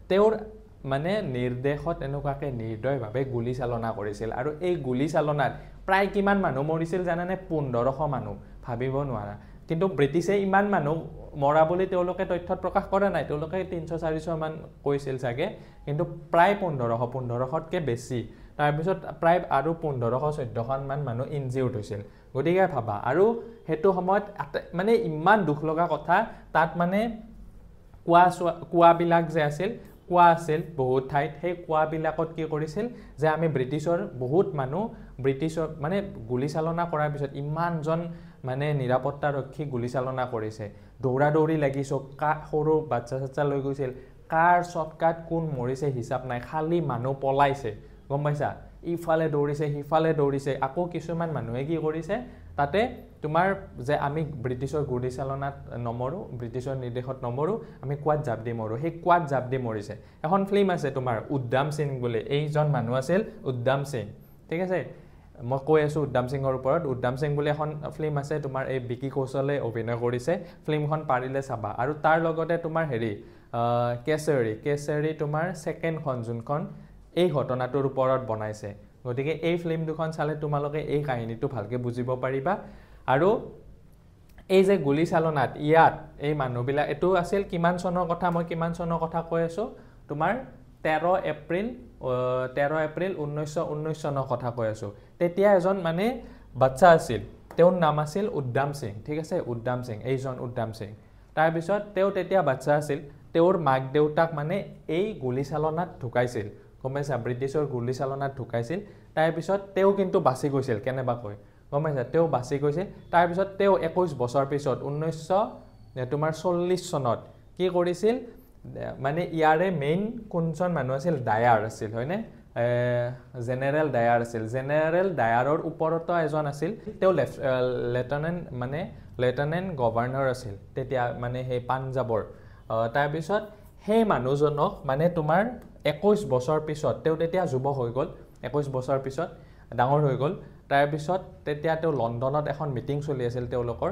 তেওঁৰ মানে নিৰ্দেশত এনেকুৱাকে নিৰ্দয়ভাৱে গুলি চালনা কৰিছিল আৰু এই গুলি চালনাত প্ৰায় কিমান মানুহ মৰিছিল জানানে 1500 মানুহ ভাবিব নোৱাৰা কিন্তু ব্ৰিটিছে ইমান মানুহ মৰা বুলি তেওঁলোকে তথ্যত প্ৰকাশ কৰা নাই তেওঁলোকে 300-400 মান কৈছিল চাগে কিন্তু প্ৰায় 1500তকৈ বেছি তাৰপিছত প্ৰায় আৰু 1500-1400 মান মানুহ ইনজিউৰ্ড হৈছিল গতিকে ভাবা আৰু সেইটো সময়ত মানে ইমান দুখ লগা কথা তাত মানে কুৱাবিলাক যে আছিল কোৱা আছিল বহুত ঠাইত সেই কোৱাবিলাকত কি কৰিছিল যে আমি ব্ৰিটিছৰ বহুত মানুহ ব্ৰিটিছৰ মানে গুলীচালনা কৰাৰ পিছত ইমানজন মানে নিৰাপত্তাৰক্ষী গুলীচালনা কৰিছে দৌৰা দৌৰি লাগিছে সৰু বাচ্চা চাচ্চা লৈ গৈছিল কাৰ শ্বৰ্টকাট কোন মৰিছে হিচাপ নাই খালি মানুহ পলাইছে গম পাইছা ইফালে দৌৰিছে সিফালে দৌৰিছে আকৌ কিছুমান মানুহে কি কৰিছে তাতে তোমাৰ যে আমি ব্ৰিটিছৰ গুলীচালনাত নমৰো ব্ৰিটিছৰ নিৰ্দেশত নমৰো আমি কোৱাত জাপ দি মৰো সেই কোৱাত জাপ দি মৰিছে এখন ফিল্ম আছে তোমাৰ উদ্দাম সিং বুলি এইজন মানুহ আছিল উদ্দাম সিং ঠিক আছে মই কৈ আছো উদ্দাম সিংৰ ওপৰত উদ্দাম সিং বুলি এখন ফিল্ম আছে তোমাৰ এই বিকি কৌশলে অভিনয় কৰিছে ফিল্মখন পাৰিলে চাবা আৰু তাৰ লগতে তোমাৰ হেৰি কেশৰী তোমাৰ সেকেন্ডখন যোনখন এই ঘটনাটোৰ ওপৰত বনাইছে গতিকে এই ফিল্ম দুখন চালে তোমালোকে এই কাহিনীটো ভালকে বুজিব পাৰিবা আৰু এই যে গুলীচালনাত ইয়াত এই মানুহবিলাক এটো আছিল কিমান চনৰ কথা মই কিমান চনৰ কথা কৈ আছো তোমাৰ 13 এপ্ৰিল 1919 চনৰ কথা কৈ আছো তেতিয়া এজন মানে বাচ্চা আছিল তেওঁৰ নাম আছিল উদ্দাম সিং ঠিক আছে উদ্দাম সিং এইজন উদ্দাম সিং তাৰ পিছত তেওঁ তেতিয়া বাচ্চা আছিল তেওঁৰ মাক দেউতাক মানে এই গুলীচালনাত ঢুকাইছিল গম পাইছা ব্ৰিটিছৰ গুলীচালনাত ঢুকাইছিল তাৰ পিছত তেওঁ কিন্তু বাচি গৈছিল কেনেবাকৈ গম পাইছা তেওঁ বাচি গৈছিল তাৰ পিছত তেওঁ 21 বছৰ পিছত 1940 চনত কি কৰিছিল মানে ইয়াৰে মেইন কোনজন মানুহ আছিল ডায়াৰ আছিল হয়নে জেনাৰেল ডায়াৰ আছিল জেনাৰেল ডায়াৰৰ ওপৰত এজন আছিল তেওঁ লেফটেনেণ্ট গভৰ্ণৰ আছিল তেতিয়া মানে সেই পাঞ্জাবৰ তাৰ পিছত সেই মানুহজনক মানে তোমাৰ 21 বছৰ পিছত তেওঁ তেতিয়া যুৱ হৈ গ'ল 21 বছৰ পিছত ডাঙৰ হৈ গ'ল তাৰ পিছত তেতিয়া তেওঁ লণ্ডনত এখন মিটিং চলি আছিল তেওঁলোকৰ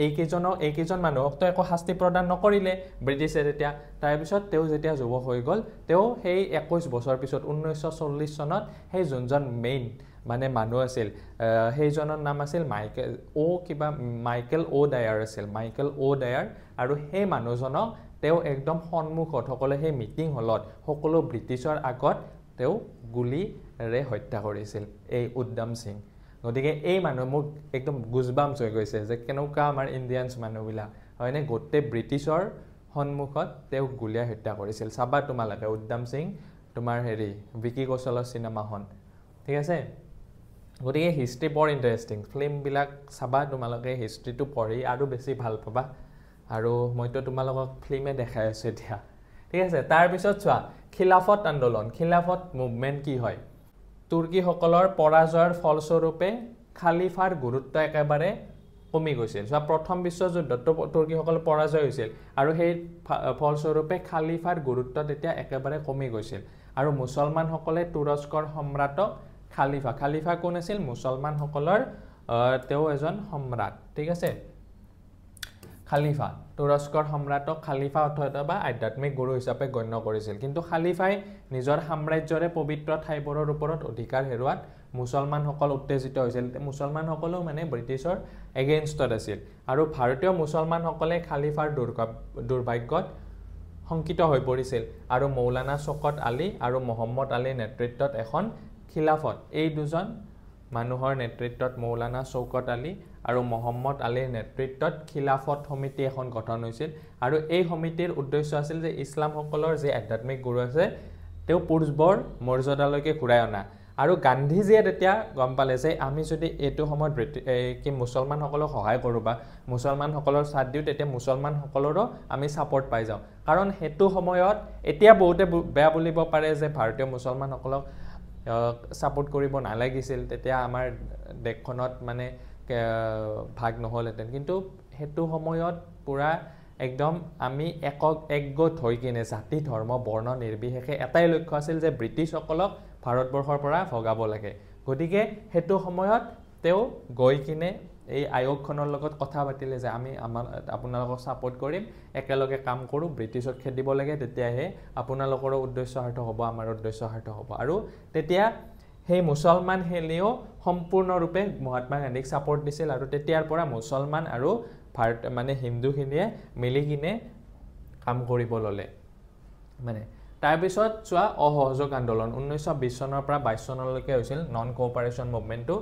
এইকেইজন মানুহক তো একো শাস্তি প্ৰদান নকৰিলে ব্ৰিটিছে তেতিয়া তাৰ পিছত তেওঁ যেতিয়া যুৱ হৈ গ'ল তেওঁ সেই 21 বছৰ পিছত 1940 চনত সেই যোনজন মেইন মানে মানুহ আছিল সেইজনৰ নাম আছিল মাইকেল অ' ডায়াৰ আছিল মাইকেল অ' ডায়াৰ আৰু সেই মানুহজনক তেওঁ একদম সন্মুখত সকলে সেই মিটিং হলত সকলো ব্ৰিটিছৰ আগত তেওঁ গুলীৰে হত্যা কৰিছিল এই উদ্দাম সিং গতিকে এই মানুহ মোক একদম গুজবাম্স হৈ গৈছে যে কেনেকুৱা আমাৰ ইণ্ডিয়ানছ মানুহবিলাক হয়নে গোটেই ব্ৰিটিছৰ সন্মুখত তেওঁ গুলীয়াই হত্যা কৰিছিল চাবা তোমালোকে উদ্দাম সিং তোমাৰ হেৰি বিকি কৌশলৰ চিনেমাখন ঠিক আছে গতিকে হিষ্ট্ৰী বৰ ইণ্টাৰেষ্টিং ফিল্মবিলাক চাবা তোমালোকে হিষ্ট্ৰীটো পঢ়ি আৰু বেছি ভাল পাবা আৰু মইতো তোমালোকক ফিল্মে দেখাই আছো এতিয়া ঠিক আছে তাৰ পিছত চোৱা খিলাফত আন্দোলন খিলাফত মুভমেন্ট কি হয় তুৰ্কীসকলৰ পৰাজয়ৰ ফলস্বৰূপে খালিফাৰ গুৰুত্ব একেবাৰে কমি গৈছিল চোৱা প্ৰথম বিশ্বযুদ্ধত তুৰ্কীসকল পৰাজয় হৈছিল আৰু সেই ফলস্বৰূপে খালিফাৰ গুৰুত্ব তেতিয়া একেবাৰে কমি গৈছিল আৰু মুছলমানসকলে তুৰস্কৰ সম্ৰাটক খালিফা কোন আছিল মুছলমানসকলৰ তেওঁ এজন সম্ৰাট ঠিক আছে খালিফা তুৰস্কৰ সম্ৰাটক খালিফা অথবা আধ্যাত্মিক গুৰু হিচাপে গণ্য কৰিছিল কিন্তু খালিফাই নিজৰ সাম্ৰাজ্যৰে পবিত্ৰ ঠাইবোৰৰ ওপৰত অধিকাৰ হেৰুৱাত মুছলমানসকল উত্তেজিত হৈছিল মুছলমানসকলেও মানে ব্ৰিটিছৰ এগেইনষ্টত আছিল আৰু ভাৰতীয় মুছলমানসকলে খালিফাৰ দুৰ্ভাগ্যত শংকিত হৈ পৰিছিল আৰু মৌলানা শওকত আলী আৰু মোহাম্মদ আলীৰ নেতৃত্বত এখন খিলাফত এই দুজন মানুহৰ নেতৃত্বত মৌলানা শওকত আলী আৰু মোহাম্মদ আলীৰ নেতৃত্বত খিলাফত সমিতি এখন গঠন হৈছিল আৰু এই সমিতিৰ উদ্দেশ্য আছিল যে ইছলামসকলৰ যে আধ্যাত্মিক গুৰু আছে তেওঁ পূৰ্বৰ মৰ্যাদালৈকে ঘূৰাই অনা আৰু গান্ধীজীয়ে তেতিয়া গম পালে যে আমি যদি এইটো সময়ত কি মুছলমানসকলক সহায় কৰোঁ বা মুছলমানসকলৰ সাথ দিওঁ তেতিয়া মুছলমানসকলৰো আমি সাপোৰ্ট পাই যাওঁ কাৰণ সেইটো সময়ত এতিয়া বহুতে বেয়া বুলিব পাৰে যে ভাৰতীয় মুছলমানসকলক সাপোৰ্ট কৰিব নালাগিছিল তেতিয়া আমাৰ দেশখনত মানে ভাগ নহলহেঁতেন কিন্তু সেইটো সময়ত পুৰা একদম আমি একগোট হৈ কিনে জাতি ধৰ্ম বৰ্ণ নিৰ্বিশেষে এটাই লক্ষ্য আছিল যে ব্ৰিটিছসকলক ভাৰতবৰ্ষৰ পৰা ভগাব লাগে গতিকে সেইটো সময়ত তেওঁ গৈ কিনে এই আয়োগখনৰ লগত কথা পাতিলে যে আমি আপোনালোকক সাপোৰ্ট কৰিম একেলগে কাম কৰোঁ ব্ৰিটিছক খেদিব লাগে তেতিয়াহে আপোনালোকৰ উদ্দেশ্য সাৰ্থক হ'ব আমাৰ উদ্দেশ্য সাৰ্থক হ'ব আৰু তেতিয়া সেই মুছলমান হেলিও সম্পূৰ্ণৰূপে মহাত্মা গান্ধীক সাপোৰ্ট দিছিল আৰু তেতিয়াৰ পৰা মুছলমান আৰু ভাৰত মানে হিন্দুখিনিয়ে মিলি কিনে কাম কৰিব ল'লে মানে তাৰ পিছত চোৱা অসহযোগ আন্দোলন 1920 চনৰ পৰা 22 চনলৈকে হৈছিল নন কোঅপাৰেচন মুভমেন্টটো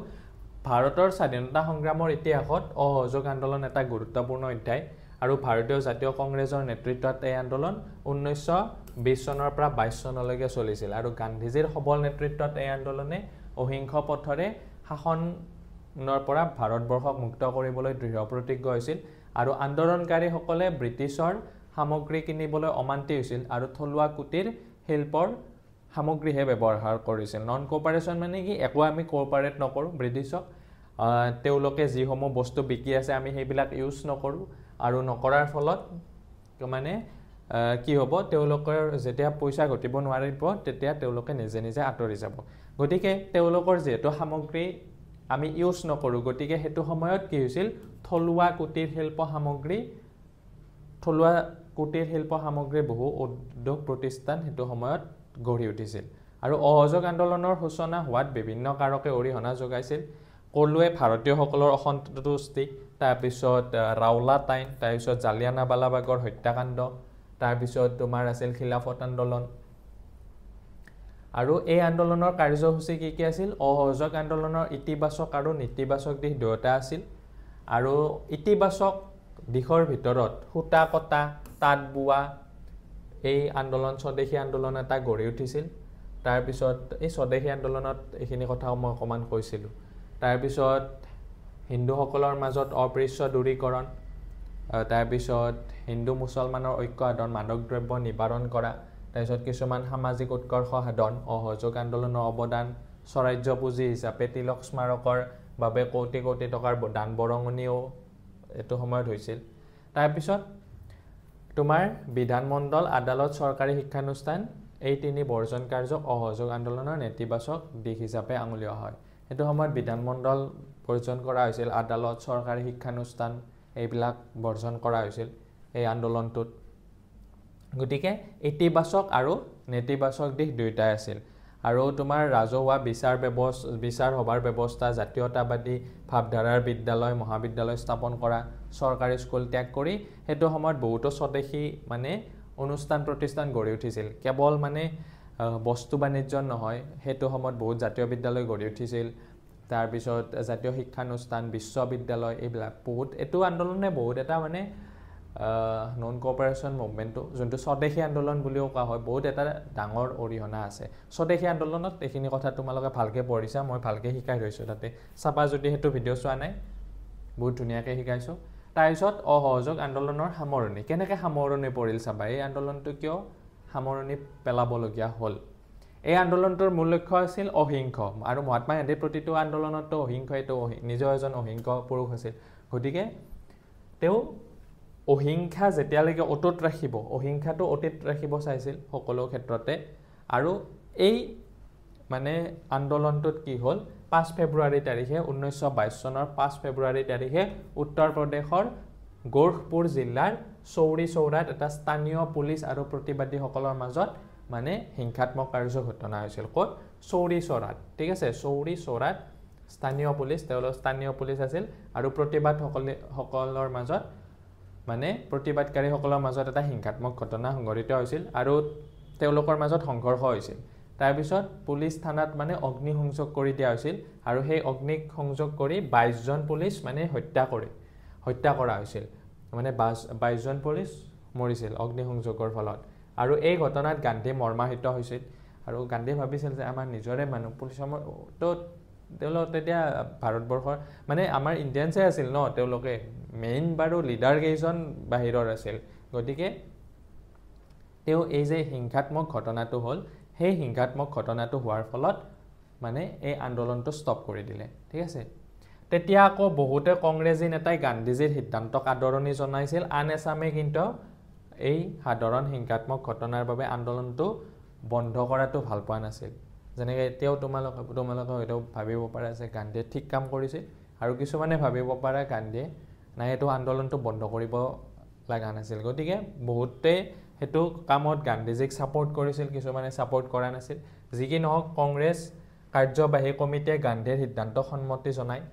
ভাৰতৰ স্বাধীনতা সংগ্ৰামৰ ইতিহাসত অসহযোগ আন্দোলন এটা গুৰুত্বপূৰ্ণ অধ্যায় আৰু ভাৰতীয় জাতীয় কংগ্ৰেছৰ নেতৃত্বত এই আন্দোলন 19 20 চনৰ পৰা 22 চনলৈকে চলিছিল আৰু গান্ধীজীৰ সবল নেতৃত্বত এই আন্দোলনে অহিংস পথৰে শাসনৰ পৰা ভাৰতবৰ্ষক মুক্ত কৰিবলৈ দৃঢ় প্ৰতিজ্ঞ হৈছিল আৰু আন্দোলনকাৰীসকলে ব্ৰিটিছৰ সামগ্ৰী কিনিবলৈ অমান্তি হৈছিল আৰু থলুৱা কুটিৰ শিল্পৰ সামগ্ৰীহে ব্যৱহাৰ কৰিছিল নন কোঅপাৰেশ্যন মানে কি একো আমি কোঅপাৰেট নকৰোঁ ব্ৰিটিছক তেওঁলোকে যিসমূহ বস্তু বিকি আছে আমি সেইবিলাক ইউজ নকৰোঁ আৰু নকৰাৰ ফলত মানে কি হ'ব তেওঁলোকৰ যেতিয়া পইচা ঘটিব নোৱাৰিব তেতিয়া তেওঁলোকে নিজে নিজে আঁতৰি যাব গতিকে তেওঁলোকৰ যেহেতু সামগ্ৰী আমি ইউজ নকৰোঁ গতিকে সেইটো সময়ত কি হৈছিল থলুৱা কুটিৰ শিল্প সামগ্ৰীৰ বহু উদ্যোগ প্ৰতিষ্ঠান সেইটো সময়ত গঢ়ি উঠিছিল আৰু অসহযোগ আন্দোলনৰ সূচনা হোৱাত বিভিন্ন কাৰকে অৰিহণা যোগাইছিল কলোৱে ভাৰতীয়সকলৰ অসন্তুষ্টি তাৰপিছত ৰাওলাট আইন তাৰপিছত জালিয়ানাৱালাবাগৰ হত্যাকাণ্ড তাৰপিছত তোমাৰ আছিল খিলাফত আন্দোলন আৰু এই আন্দোলনৰ কাৰ্যসূচী কি আছিল অসহযোগ আন্দোলনৰ ইতিবাচক আৰু নেতিবাচক দিশ দুয়োটা আছিল আৰু ইতিবাচক দিশৰ ভিতৰত সূতা কটা তাঁত বোৱা এই আন্দোলন স্বদেশী আন্দোলন এটা গঢ়ি উঠিছিল তাৰপিছত এই স্বদেশী আন্দোলনত এইখিনি কথাও মই অকণমান কৈছিলোঁ তাৰপিছত হিন্দুসকলৰ মাজত অপৰিচ্ছ দূৰীকৰণ তাৰপিছত হিন্দু মুছলমানৰ ঐক্য সাধন মাদক দ্ৰব্য নিবাৰণ কৰা তাৰপিছত কিছুমান সামাজিক উৎকৰ্ষ সাধন অসহযোগ আন্দোলনৰ অৱদান স্বৰাজ্য পুঁজি হিচাপে তিলক স্মাৰকৰ বাবে কোটি কোটি টকাৰ দান বৰঙণিও এইটো সময়ত হৈছিল তাৰপিছত তোমাৰ বিধানমণ্ডল আদালত চৰকাৰী শিক্ষানুষ্ঠান এই তিনি বৰ্জন কাৰ্যক অসহযোগ আন্দোলনৰ নেতিবাচক দিশ হিচাপে আঙুলিওৱা হয় এইটো সময়ত বিধানমণ্ডল বৰ্জন কৰা হৈছিল আদালত চৰকাৰী শিক্ষানুষ্ঠান এইবিলাক বৰ্জন কৰা হৈছিল এই আন্দোলনটোত গতিকে ইতিবাচক আৰু নেতিবাচক দিশ দুয়োটাই আছিল আৰু তোমাৰ ৰাজহুৱা বিচাৰ সভাৰ ব্যৱস্থা জাতীয়তাবাদী ভাৱধাৰাৰ বিদ্যালয় মহাবিদ্যালয় স্থাপন কৰা চৰকাৰী স্কুল ত্যাগ কৰি সেইটো সময়ত বহুতো স্বদেশী মানে অনুষ্ঠান প্ৰতিষ্ঠান গঢ়ি উঠিছিল কেৱল মানে বস্তু বাণিজ্য নহয় সেইটো সময়ত বহুত জাতীয় বিদ্যালয় গঢ়ি উঠিছিল তাৰপিছত জাতীয় শিক্ষানুষ্ঠান বিশ্ববিদ্যালয় এইবিলাক বহুত এইটো আন্দোলনে বহুত এটা মানে নন কোঅপাৰেশ্যন মুভমেণ্টটো যোনটো স্বদেশী আন্দোলন বুলিও কোৱা হয় বহুত এটা ডাঙৰ অৰিহণা আছে স্বদেশী আন্দোলনত এইখিনি কথা তোমালোকে ভালকৈ পঢ়িছা মই ভালকৈ শিকাই থৈছোঁ তাতে চাবা যদি সেইটো ভিডিঅ' চোৱা নাই বহুত ধুনীয়াকৈ শিকাইছোঁ তাৰপিছত অসহযোগ আন্দোলনৰ সামৰণি কেনেকৈ সামৰণি পৰিল চাবা এই আন্দোলনটো কিয় সামৰণি পেলাবলগীয়া হ'ল এই আন্দোলনটোৰ মূল লক্ষ্য আছিল অহিংস আৰু মহাত্মা গান্ধীৰ প্ৰতিটো আন্দোলনতো অহিংস এইটো নিজৰ এজন অহিংস পুৰুষ আছিল গতিকে তেওঁ অহিংসা যেতিয়ালৈকে অটুট ৰাখিব অহিংসাটো অটুট ৰাখিব চাইছিল সকলো ক্ষেত্ৰতে আৰু এই মানে আন্দোলনটোত কি হ'ল 5 ফেব্ৰুৱাৰী তাৰিখে 1922 চনৰ 5 ফেব্ৰুৱাৰী তাৰিখে উত্তৰ প্ৰদেশৰ গোৰখপুৰ জিলাৰ চৌৰি চৌৰাত এটা স্থানীয় পুলিচ আৰু প্ৰতিবাদীসকলৰ মাজত মানে হিংসাত্মক কাৰ্য ঘটনা হৈছিল ক'ত চৌৰি চৌৰাত ঠিক আছে চৌৰি চৌৰাত স্থানীয় পুলিচ আছিল আৰু প্ৰতিবাদসকলৰ মাজত মানে প্ৰতিবাদকাৰীসকলৰ মাজত এটা হিংসাত্মক ঘটনা সংঘটিত হৈছিল আৰু তেওঁলোকৰ মাজত সংঘৰ্ষ হৈছিল তাৰপিছত পুলিচ থানাত মানে অগ্নি সংযোগ কৰি দিয়া হৈছিল আৰু সেই অগ্নি সংযোগ কৰি 22 জন পুলিচ মানে হত্যা কৰা হৈছিল মানে 22 জন পুলিচ মৰিছিল অগ্নি সংযোগৰ ফলত আৰু এই ঘটনাত গান্ধী মৰ্মাহত হৈছিল আৰু গান্ধী ভাবিছিল যে আমাৰ নিজৰে মানুহ পুলিচৰ তো তেওঁলোক তেতিয়া ভাৰতবৰ্ষৰ মানে আমাৰ ইণ্ডিয়ানছে আছিল ন তেওঁলোকে মেইন বাৰু লিডাৰ কেইজন বাহিৰৰ আছিল গতিকে তেওঁ এই যে হিংসাত্মক ঘটনাটো হ'ল সেই হিংসাত্মক ঘটনাটো হোৱাৰ ফলত মানে এই আন্দোলনটো ষ্টপ কৰি দিলে ঠিক আছে তেতিয়া আকৌ বহুতে কংগ্ৰেছী নেতাই গান্ধীজীৰ সিদ্ধান্তক আদৰণি জনাইছিল আন এছামে কিন্তু এই সাধাৰণ হিংসাত্মক ঘটনাৰ বাবে আন্দোলনটো বন্ধ কৰাটো ভাল পোৱা নাছিল যেনেকৈ এতিয়াও তোমালোকে হয়তো ভাবিব পাৰা যে গান্ধীয়ে ঠিক কাম কৰিছিল আৰু কিছুমানে ভাবিব পাৰা গান্ধীয়ে নাই এইটো আন্দোলনটো বন্ধ কৰিব লগা নাছিল গতিকে বহুতে সেইটো কামত গান্ধীজীক ছাপোৰ্ট কৰিছিল কিছুমানে ছাপোৰ্ট কৰা নাছিল যি কি নহওক কংগ্ৰেছ কাৰ্যবাহী কমিটিয়ে গান্ধীৰ সিদ্ধান্তক সন্মতি জনায়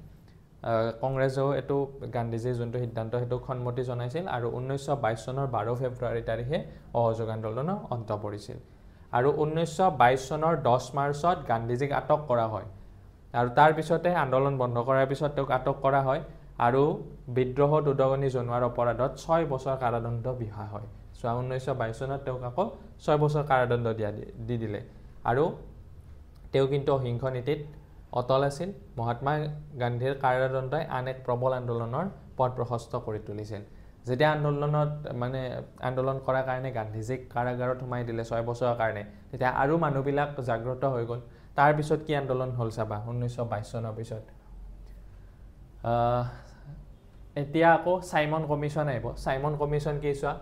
কংগ্ৰেছেও এইটো গান্ধীজীৰ যোনটো সিদ্ধান্ত সেইটো সন্মতি জনাইছিল আৰু 1922 চনৰ 12 ফেব্ৰুৱাৰী তাৰিখে অসহযোগ আন্দোলনৰ অন্ত পৰিছিল আৰু 1922 চনৰ 10 মাৰ্চত গান্ধীজীক আটক কৰা হয় আৰু তাৰ পিছতে আন্দোলন বন্ধ কৰাৰ পিছত তেওঁক আটক কৰা হয় আৰু বিদ্ৰোহত উদগনি জনোৱাৰ অপৰাধত 6 বছৰ কাৰাদণ্ড বিহা হয় চোৱা 1922 চনত তেওঁক আকৌ 6 বছৰ কাৰাদণ্ড দি দিলে আৰু তেওঁ কিন্তু অহিংস নীতিত অটল আছিল মহাত্মা গান্ধীৰ কাৰাদণ্ডই আন এক প্ৰবল আন্দোলনৰ পথ প্ৰশস্ত কৰি তুলিছিল যেতিয়া আন্দোলন কৰাৰ কাৰণে গান্ধীজীক কাৰাগাৰত সোমাই দিলে 6 বছৰৰ কাৰণে তেতিয়া আৰু মানুহবিলাক জাগ্ৰত হৈ গ'ল তাৰ পিছত কি আন্দোলন হ'ল চাবা 1922 চনৰ পিছত এতিয়া আকৌ সাইমন কমিশন আহিব সাইমন কমিশন কি চোৱা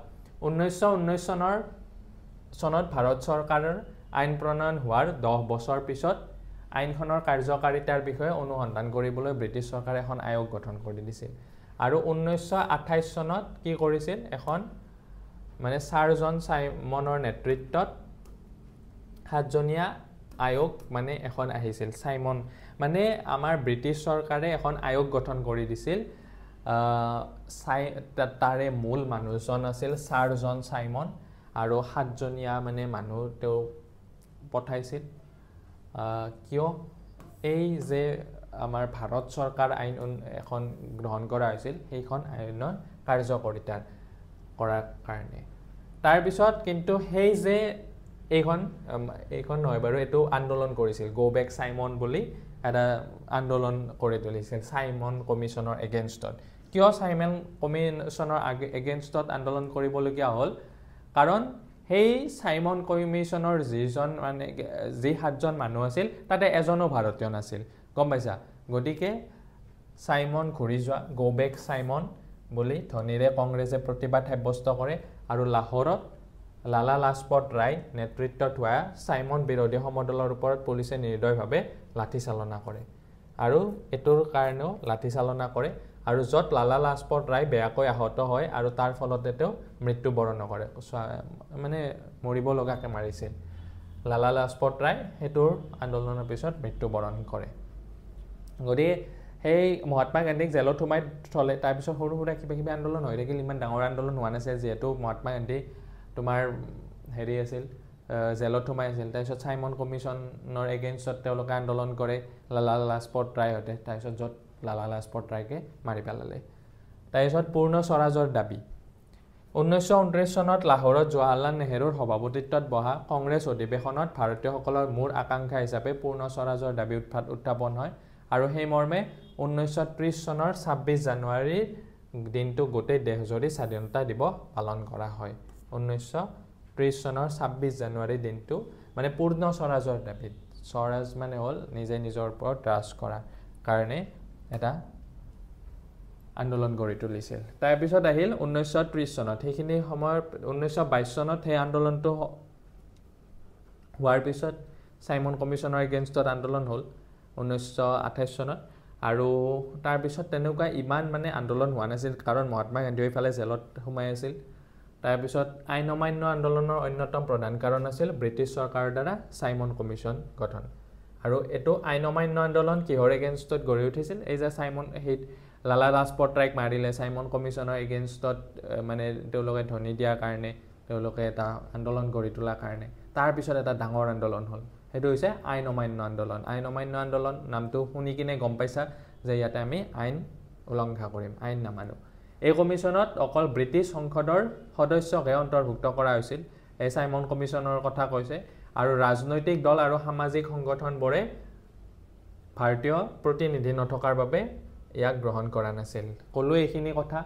1919 চনত ভাৰত চৰকাৰৰ আইন প্ৰণয়ন হোৱাৰ 10 বছৰ পিছত আইনখনৰ কাৰ্যকাৰিতাৰ বিষয়ে অনুসন্ধান কৰিবলৈ ব্ৰিটিছ চৰকাৰে এখন আয়োগ গঠন কৰি দিছিল আৰু 1928 চনত কি কৰিছিল এখন মানে ছাৰ জন সাইমনৰ নেতৃত্বত 7জনীয়া আয়োগ মানে এখন আহিছিল সাইমন মানে আমাৰ ব্ৰিটিছ চৰকাৰে এখন আয়োগ গঠন কৰি দিছিল তাৰে মূল মানুহজন আছিল ছাৰ জন সাইমন আৰু 7জনীয়া মানে মানুহ তেওঁ পঠাইছিল কিয় এই যে আমাৰ ভাৰত চৰকাৰ আইন এখন গ্ৰহণ কৰা হৈছিল সেইখন আইনৰ কাৰ্যকাৰিতা কৰাৰ কাৰণে তাৰ পিছত কিন্তু সেই যে এইখন নহয় বাৰু এটো আন্দোলন কৰিছিল গো বেক সাইমন বুলি এটা আন্দোলন কৰি তুলিছিল সাইমন কমিশনৰ এগেইনষ্টত কিয় সাইমন কমিশনৰ এগেইনষ্টত আন্দোলন কৰিবলগীয়া হ'ল কাৰণ সেই সাইমন কমিশনৰ যিজন মানে যি 7জন মানুহ আছিল তাতে এজনো ভাৰতীয় নাছিল গম পাইছা গতিকে সাইমন ঘূৰি যোৱা গো বেক সাইমন বুলি ধনীৰে কংগ্ৰেছে প্ৰতিবাদ সাব্যস্ত কৰে আৰু লাহোৰত লালা লাজপত ৰায় নেতৃত্বত হোৱা সাইমন বিৰোধী সমদলৰ ওপৰত পুলিচে নিৰ্দয়ভাৱে লাঠি চালনা কৰে আৰু এটোৰ কাৰণেও লাঠি চালনা কৰে আৰু যত লালা লাজপত ৰায় বেয়াকৈ আহত হয় আৰু তাৰ ফলতে তেওঁ মৃত্যুবৰণ কৰে মানে মৰিব লগাকে মাৰিছিল লালা লাজপত ৰায় হেতুৰ আন্দোলনৰ পিছত মৃত্যুবৰণ কৰে গতিকে সেই মহাত্মা গান্ধীক জেলত সোমাই থলে তাৰ পিছত সৰু সৰু কিবা আন্দোলন হৈ থাকিল ইমান ডাঙৰ আন্দোলন হোৱা নাছিল যিহেতু মহাত্মা গান্ধী তোমাৰ হেৰি আছিল জেলত সোমাই আছিল তাৰপিছত সাইমন কমিশনৰ এগেইনষ্টত তেওঁলোকে আন্দোলন কৰে লালা লাজপত ৰায়হঁতে তাৰপিছত য'ত লালা লাজপত ৰায়কে মাৰি পেলালে তাৰপিছত পূৰ্ণ স্বৰাজৰ দাবী 1929 চনত লাহোৰত জৱাহৰলাল নেহৰুৰ সভাপতিত্বত বহা কংগ্ৰেছ অধিৱেশনত ভাৰতীয়সকলৰ মূল আকাংক্ষা হিচাপে পূৰ্ণ স্বৰাজৰ দাবী উত্থাপন হয় আৰু সেই মৰ্মে 1930 চনৰ 26 জানুৱাৰীৰ দিনটো গোটেই দেশজুৰি স্বাধীনতা দিৱস পালন কৰা হয় 1930 চনৰ 26 জানুৱাৰী দিনটো মানে পূৰ্ণ স্বৰাজৰ দাবী স্বৰাজ মানে হ'ল নিজে নিজৰ ওপৰত ৰাজ কৰা কাৰণে এটা আন্দোলন গঢ়ি তুলিছিল তাৰ পিছত আহিল 1930 চনত সেইখিনি সময়ত 1922 চনত সেই আন্দোলনটো হোৱাৰ পিছত সাইমন কমিশনৰ এগেইনষ্টত আন্দোলন হ'ল 1928 চনত আৰু তাৰ পিছত তেনেকুৱা ইমান মানে আন্দোলন হোৱা নাছিল কাৰণ মহাত্মা গান্ধী এইফালে জেলত সোমাই আছিল তাৰ পিছত আইন অমান্য আন্দোলনৰ অন্যতম প্ৰধান কাৰণ আছিল ব্ৰিটিছ চৰকাৰৰ দ্বাৰা সাইমন কমিশন গঠন আৰু এটো আইন অমান্য আন্দোলন কিহৰ এগেইনষ্টত গঢ়ি উঠিছিল এই যে সাইমন হেড লালা লাজপত ৰায়ক মাৰিলে সাইমন কমিশনৰ এগেইনষ্টত মানে তেওঁলোকে ধনি দিয়াৰ কাৰণে তেওঁলোকে এটা আন্দোলন গঢ়ি তোলাৰ কাৰণে তাৰ পিছত এটা ডাঙৰ আন্দোলন হ'ল হেতু হৈছে আইন অমান্য আন্দোলন নামটো শুনি কিনে গম পাইছা যে ইয়াতে আমি আইন উলংঘা কৰিম আইন নামানো এই কমিশনত অকল ব্ৰিটিছ সংসদৰ সদস্যকে অন্তৰ্ভুক্ত কৰা হৈছিল এই সাইমন কমিশনৰ কথা কৈছে আৰু ৰাজনৈতিক দল আৰু সামাজিক সংগঠনবোৰে ভাৰতীয় প্ৰতিনিধি নথকাৰ বাবে ইয়াক গ্ৰহণ কৰা নাছিল কলো এইখিনি কথা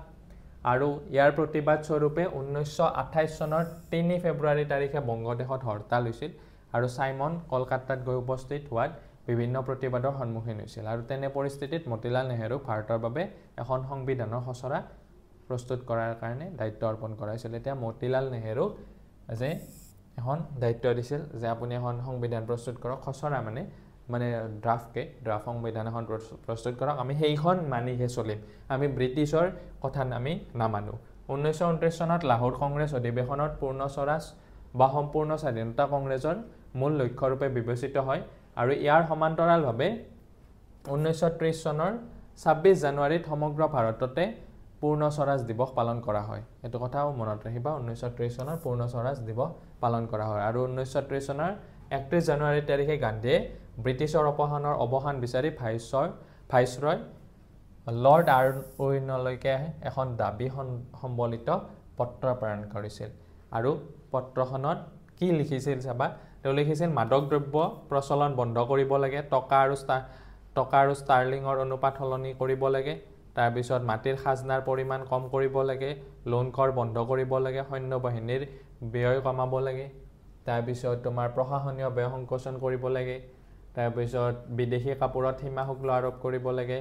আৰু ইয়াৰ প্ৰতিবাদ স্বৰূপে 1928 চনৰ 3 ফেব্ৰুৱাৰী তাৰিখে বংগদেশত হৰতাল হৈছিল আৰু সাইমন কলকাতাত গৈ উপস্থিত হোৱাত বিভিন্ন প্ৰতিবাদৰ সন্মুখীন হৈছিল আৰু তেনে পৰিস্থিতিত মতিলাল নেহৰুক ভাৰতৰ বাবে এখন সংবিধানৰ খচৰা প্ৰস্তুত কৰাৰ কাৰণে দায়িত্ব অৰ্পণ কৰা হৈছিল এতিয়া মতিলাল নেহৰুক যে এখন দায়িত্ব দিছিল যে আপুনি এখন সংবিধান প্ৰস্তুত কৰক খচৰা মানে ড্ৰাফট সংবিধান এখন প্ৰস্তুত কৰক আমি সেইখন মানিহে চলিম আমি ব্ৰিটিছৰ কথা আমি নামানো 1929 চনত লাহোৰ কংগ্ৰেছ অধিৱেশনত পূৰ্ণ স্বৰাজ বা সম্পূৰ্ণ স্বাধীনতা কংগ্ৰেছৰ মূল লক্ষ্য ৰূপে বিবেচিত হয় আৰু ইয়াৰ সমান্তৰালভাৱে 1930 চনৰ 26 জানুৱাৰীত সমগ্ৰ ভাৰততে পূৰ্ণ স্বৰাজ দিৱস পালন কৰা হয় এটো কথাও মনত ৰাখিবা 1930 চনৰ পূৰ্ণ স্বৰাজ দিৱস পালন কৰা হয় আৰু 1930 চনৰ 31 জানুৱাৰী তাৰিখে গান্ধীয়ে ব্ৰিটিছৰ অৱসান বিচাৰি ভাইসৰয় লৰ্ড আৰ্উইনলৈকে এখন দাবী সম্বলিত পত্ৰ প্ৰেৰণ কৰিছিল আৰু পত্ৰখনত কি লিখিছিল চাবা তেওঁ লিখিছিল মাদক দ্ৰব্য প্ৰচলন বন্ধ কৰিব লাগে টকা আৰু ষ্টাৰ্লিঙৰ অনুপাত সলনি কৰিব লাগে তাৰ পিছত মাটিৰ খাজনাৰ পৰিমাণ কম কৰিব লাগে লোন কৰ বন্ধ কৰিব লাগে সৈন্য বাহিনীৰ ব্যয় কমাব লাগে তাৰ পিছত তোমাৰ প্ৰশাসনীয় ব্যয় সংকোচন কৰিব লাগে তাৰ পিছত বিদেশী কাপোৰত সীমা শুল্ক আৰোপ কৰিব লাগে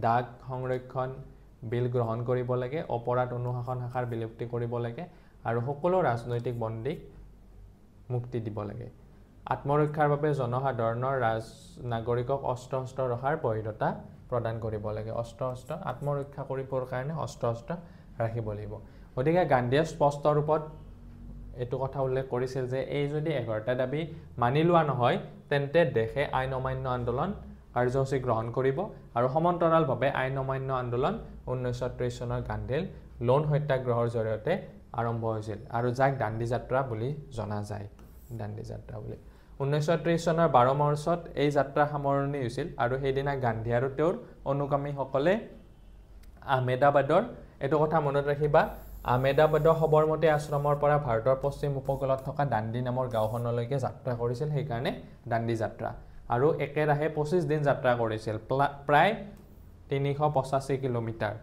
ডাক সংৰক্ষণ বিল গ্ৰহণ কৰিব লাগে অপৰাধ অনুশাসন শাখাৰ বিলুপ্তি কৰিব লাগে আৰু সকলো ৰাজনৈতিক বন্দীক মুক্তি দিব লাগে আত্মৰক্ষাৰ বাবে জনসাধাৰণৰ নাগৰিকক অস্ত্ৰ ৰখাৰ বৈধতা প্ৰদান কৰিব লাগে অস্ত্ৰ আত্মৰক্ষা কৰিবৰ কাৰণে অস্ত্ৰ ৰাখিব লাগিব গতিকে গান্ধীয়ে স্পষ্ট ৰূপত এইটো কথা উল্লেখ কৰিছিল যে এই যদি 11টা দাবী মানি লোৱা নহয় তেন্তে দেশে আইন অমান্য আন্দোলন কাৰ্যসূচী গ্ৰহণ কৰিব আৰু সমান্তৰালভাৱে আইন অমান্য আন্দোলন 1930 চনৰ গান্ধীৰ লোন সত্যাগ্ৰহৰ জৰিয়তে আৰম্ভ হৈছিল আৰু যাক দাণ্ডী যাত্ৰা বুলি জনা যায় দাণ্ডী যাত্ৰা বুলি 1930 চনৰ 12 মাৰ্চত এই যাত্ৰা সামৰণি হৈছিল আৰু সেইদিনা গান্ধী আৰু তেওঁৰ অনুগামীসকলে আহমেদাবাদৰ এটো কথা মনত ৰাখিবা আহমেদাবাদৰ সবৰমতী আশ্ৰমৰ পৰা ভাৰতৰ পশ্চিম উপকূলত থকা দাণ্ডী নামৰ গাঁওখনলৈকে যাত্ৰা কৰিছিল সেইকাৰণে দাণ্ডী যাত্ৰা আৰু একেৰাহে 25 দিন যাত্ৰা কৰিছিল প্ৰায় 385 কিলোমিটাৰ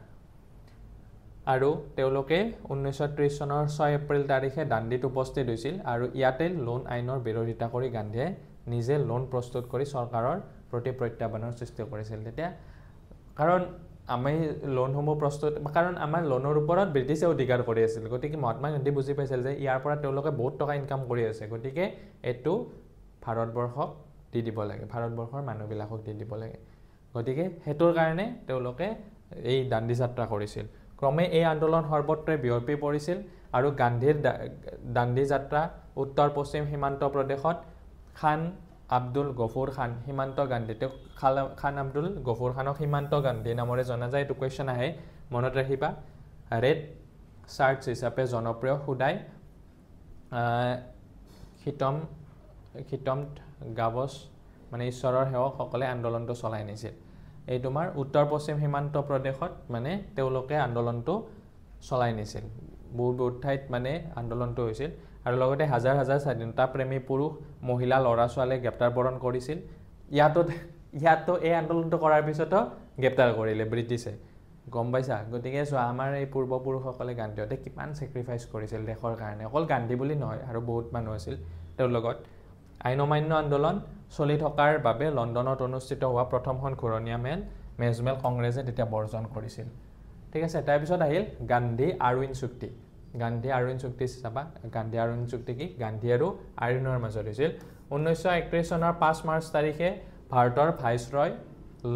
আৰু তেওঁলোকে 1930 চনৰ 6 এপ্ৰিল তাৰিখে দাণ্ডীত উপস্থিত হৈছিল আৰু ইয়াতে লোন আইনৰ বিৰোধিতা কৰি গান্ধীয়ে নিজে লোন প্ৰস্তুত কৰি চৰকাৰৰ প্ৰতি প্ৰত্যাহ্বানৰ সৃষ্টি কৰিছিল তেতিয়া কাৰণ আমি লোনসমূহ প্ৰস্তুত কাৰণ আমাৰ লোনৰ ওপৰত ব্ৰিটিছে অধিকাৰ কৰি আছিল গতিকে মহাত্মা গান্ধী বুজি পাইছিল যে ইয়াৰ পৰা তেওঁলোকে বহুত টকা ইনকাম কৰি আছে গতিকে এটো ভাৰতবৰ্ষক দি দিব লাগে ভাৰতবৰ্ষৰ মানুহবিলাকক দি দিব লাগে গতিকে হেতুৰ কাৰণে তেওঁলোকে এই দাণ্ডী যাত্ৰা কৰিছিল ক্ৰমে এই আন্দোলন সৰ্বত্ৰে বিয়পি পৰিছিল আৰু গান্ধীৰ দাণ্ডী যাত্ৰা উত্তৰ পশ্চিম সীমান্ত প্ৰদেশত খান আব্দুল গফুৰ খান সীমান্ত গান্ধী খান আব্দুল গফুৰ খানক সীমান্ত গান্ধী নামৰে জনা যায় এটো কোৱেশ্চন আহে মনত ৰাখিবা ৰেড চাৰ্চ হিচাপে জনপ্ৰিয় খুদাই খিতম গাবছ মানে ঈশ্বৰৰ সেৱকসকলে আন্দোলনটো চলাই নিছিল এই তোমাৰ উত্তৰ পশ্চিম সীমান্ত প্ৰদেশত মানে তেওঁলোকে আন্দোলনটো চলাই নিছিল বহুত ঠাইত মানে আন্দোলনটো হৈছিল আৰু লগতে হাজাৰ হাজাৰ স্বাধীনতা প্ৰেমী পুৰুষ মহিলা ল'ৰা ছোৱালীক গ্ৰেপ্তাৰ বৰণ কৰিছিল ইয়াতো এই আন্দোলনটো কৰাৰ পিছতো গ্ৰেপ্তাৰ কৰিলে ব্ৰিটিছে গম পাইছা গতিকে চোৱা আমাৰ এই পূৰ্বপুৰুষসকলে গান্ধীহঁতে কিমান সেক্ৰিফাইচ কৰিছিল দেশৰ কাৰণে অকল গান্ধী বুলি নহয় আৰু বহুত মানুহ আছিল তেওঁৰ লগত আইন অমান্য আন্দোলন চলি থকাৰ বাবে লণ্ডনত অনুষ্ঠিত হোৱা প্ৰথমখন ঘূৰণীয়া মেজমেল কংগ্ৰেছে তেতিয়া বৰ্জন কৰিছিল ঠিক আছে তাৰ পিছত আহিল গান্ধী আৰউইন চুক্তি গান্ধী আৰউইন চুক্তি চাবা গান্ধী আৰউইন চুক্তি কি গান্ধী আৰু আৰউইনৰ মাজত হৈছিল 1931 চনৰ 5 মাৰ্চ তাৰিখে ভাৰতৰ ভাইসৰয়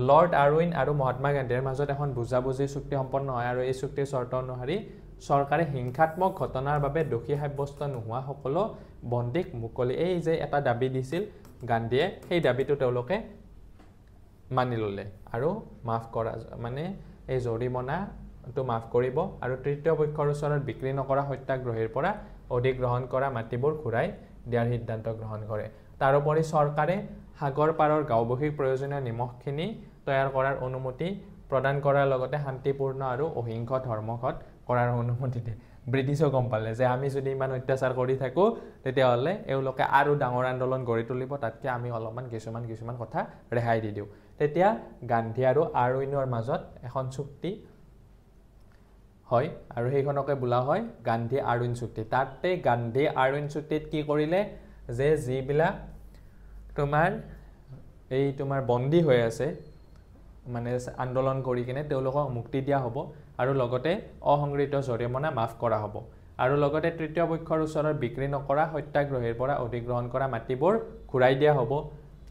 লৰ্ড আৰউইন আৰু মহাত্মা গান্ধীৰ মাজত এখন বুজাবুজি চুক্তি সম্পন্ন হয় আৰু এই চুক্তিৰ চৰ্ত অনুসৰি চৰকাৰে হিংসাত্মক ঘটনাৰ বাবে দোষী সাব্যস্ত নোহোৱা সকলো বন্দীক মুকলি এই যে এটা দাবী দিছিল গান্ধীয়ে সেই দাবীটো তেওঁলোকে মানি ললে আৰু মাফ কৰা মানে এই জৰিমনাটো মাফ কৰিব আৰু তৃতীয় পক্ষৰ ওচৰত বিক্ৰী নকৰা সত্যাগ্ৰহীৰ পৰা অধিগ্ৰহণ কৰা মাটিবোৰ ঘূৰাই দিয়াৰ সিদ্ধান্ত গ্ৰহণ কৰে তাৰোপৰি চৰকাৰে সাগৰ পাৰৰ গাঁওবাসীক প্ৰয়োজনীয় নিমখখিনি তৈয়াৰ কৰাৰ অনুমতি প্ৰদান কৰাৰ লগতে শান্তিপূৰ্ণ আৰু অহিংস ধৰ্মঘট কৰাৰ অনুমতি দিয়ে ব্ৰিটিছও গম পালে যে আমি যদি ইমান অত্যাচাৰ কৰি থাকো তেতিয়াহ'লে এওঁলোকে আৰু ডাঙৰ আন্দোলন গঢ়ি তুলিব তাতকে আমি অলপমান কিছুমান কথা ৰেহাই দি দিওঁ তেতিয়া গান্ধী আৰু আৰউইনৰ মাজত এখন চুক্তি হয় আৰু সেইখনকে বোলা হয় গান্ধী আৰউইন চুক্তি তাতে গান্ধী আৰউইন চুক্তিত কি কৰিলে যে যিবিলাক তোমাৰ বন্দী হৈ আছে মানে আন্দোলন কৰি কিনে তেওঁলোকক মুক্তি দিয়া হ'ব আৰু লগতে অসংগৃহীত জৰিমনা মাফ কৰা হ'ব আৰু লগতে তৃতীয় পক্ষৰ ওচৰত বিক্ৰী নকৰা সত্যাগ্ৰহীৰ পৰা অধিগ্ৰহণ কৰা মাটিবোৰ ঘূৰাই দিয়া হ'ব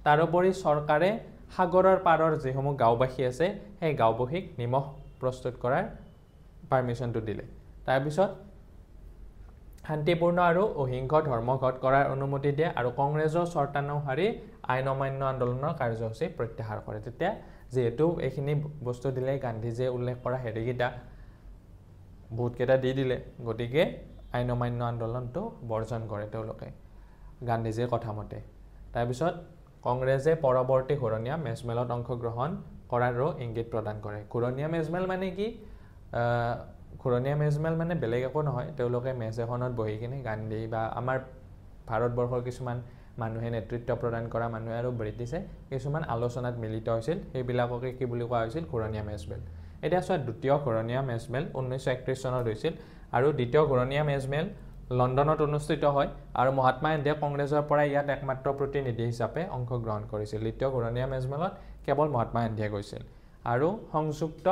তাৰোপৰি চৰকাৰে সাগৰৰ পাৰৰ যিসমূহ গাঁওবাসী আছে সেই গাঁওবাসীক নিমখ প্ৰস্তুত কৰাৰ পাৰমিশনটো দিলে তাৰপিছত শান্তিপূৰ্ণ আৰু অহিংস ধৰ্মঘট কৰাৰ অনুমতি দিয়ে আৰু কংগ্ৰেছৰ চৰ্তানুসাৰী আইন অমান্য আন্দোলনৰ কাৰ্যসূচী প্ৰত্যাহাৰ কৰে তেতিয়া যেহেতু এইখিনি বস্তু দিলে গান্ধী যে উল্লেখ কৰা হেৰিকেইটা বহুতকেইটা দি দিলে গতিকে আইন অমান্য আন্দোলনটো বৰ্জন কৰে তেওঁলোকে গান্ধীজীৰ কথা মতে তাৰপিছত কংগ্ৰেছে পৰৱৰ্তী ঘূৰণীয়া মেজমেলত অংশগ্ৰহণ কৰাৰো ইংগিত প্ৰদান কৰে ঘূৰণীয়া মেজমেল মানে কি ঘূৰণীয়া মেজমেল মানে বেলেগ একো নহয় তেওঁলোকে মেজ এখনত বহি কিনে গান্ধী বা আমাৰ ভাৰতবৰ্ষৰ কিছুমান মানুহে নেতৃত্ব প্ৰদান কৰা মানুহে আৰু ব্ৰিটিছে কিছুমান আলোচনাত মিলিত হৈছিল সেইবিলাককে কি বুলি কোৱা হৈছিল ঘূৰণীয়া মেজমেল এতিয়া চোৱা দ্বিতীয় ঘূৰণীয়া মেজমেল 1931 চনত হৈছিল আৰু দ্বিতীয় ঘূৰণীয়া মেজমেল লণ্ডনত অনুষ্ঠিত হয় আৰু মহাত্মা গান্ধীয়ে কংগ্ৰেছৰ পৰা ইয়াত একমাত্ৰ প্ৰতিনিধি হিচাপে অংশগ্ৰহণ কৰিছিল দ্বিতীয় ঘূৰণীয়া মেজমেলত কেৱল মহাত্মা গান্ধীয়ে গৈছিল আৰু সংযুক্ত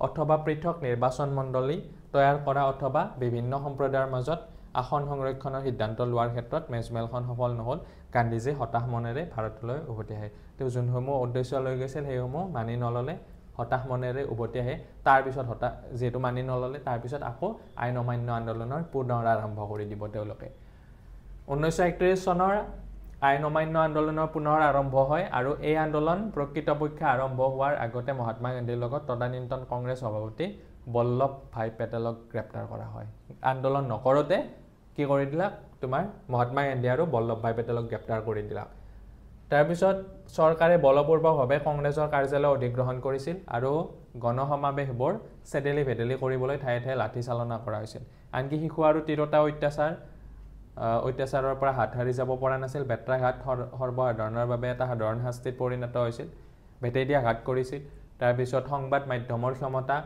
অথবা পৃথক নিৰ্বাচন মণ্ডলী তৈয়াৰ কৰা অথবা বিভিন্ন সম্প্ৰদায়ৰ মাজত আসন সংৰক্ষণৰ সিদ্ধান্ত লোৱাৰ ক্ষেত্ৰত মেজমেলখন সফল নহ'ল গান্ধীজী হতাশ মনেৰে ভাৰতলৈ উভতি আহে তেওঁ যোনসমূহ উদ্দেশ্য লৈ গৈছিল সেইসমূহ মানি নল'লে হতাশ মনেৰে উভতি আহে তাৰপিছত যিহেতু মানি নল'লে তাৰপিছত আকৌ আইন অমান্য আন্দোলনৰ পুনৰ আৰম্ভ কৰি দিব তেওঁলোকে 1931 চনৰ আইন অমান্য আন্দোলনৰ পুনৰ আৰম্ভ হয় আৰু এই আন্দোলন প্ৰকৃতপক্ষে আৰম্ভ হোৱাৰ আগতে মহাত্মা গান্ধীৰ লগত তদানীন্তন কংগ্ৰেছ সভাপতি বল্লভ ভাই পেটেলক গ্ৰেপ্তাৰ কৰা হয় আন্দোলন নকৰোঁতে কি কৰি দিলা তোমাৰ মহাত্মা গান্ধী আৰু বল্লভ ভাই পেটেলক গ্ৰেপ্তাৰ কৰি দিলা তাৰপিছত চৰকাৰে বলপূৰ্বকভাৱে কংগ্ৰেছৰ কাৰ্যালয় অধিগ্ৰহণ কৰিছিল আৰু গণসমাৱেশবোৰ চেডেলি ভেডেলি কৰিবলৈ ঠায়ে ঠায়ে লাঠি চালনা কৰা হৈছিল আনকি শিশু আৰু তিৰোতা অত্যাচাৰৰ পৰা হাত সাৰি যাব পৰা নাছিল বেত্ৰাঘাত সৰ্বসাধাৰণৰ বাবে এটা সাধাৰণ শাস্তিত পৰিণত হৈছিল ভেটে দিয়া ঘাত কৰিছিল তাৰপিছত সংবাদ মাধ্যমৰ ক্ষমতা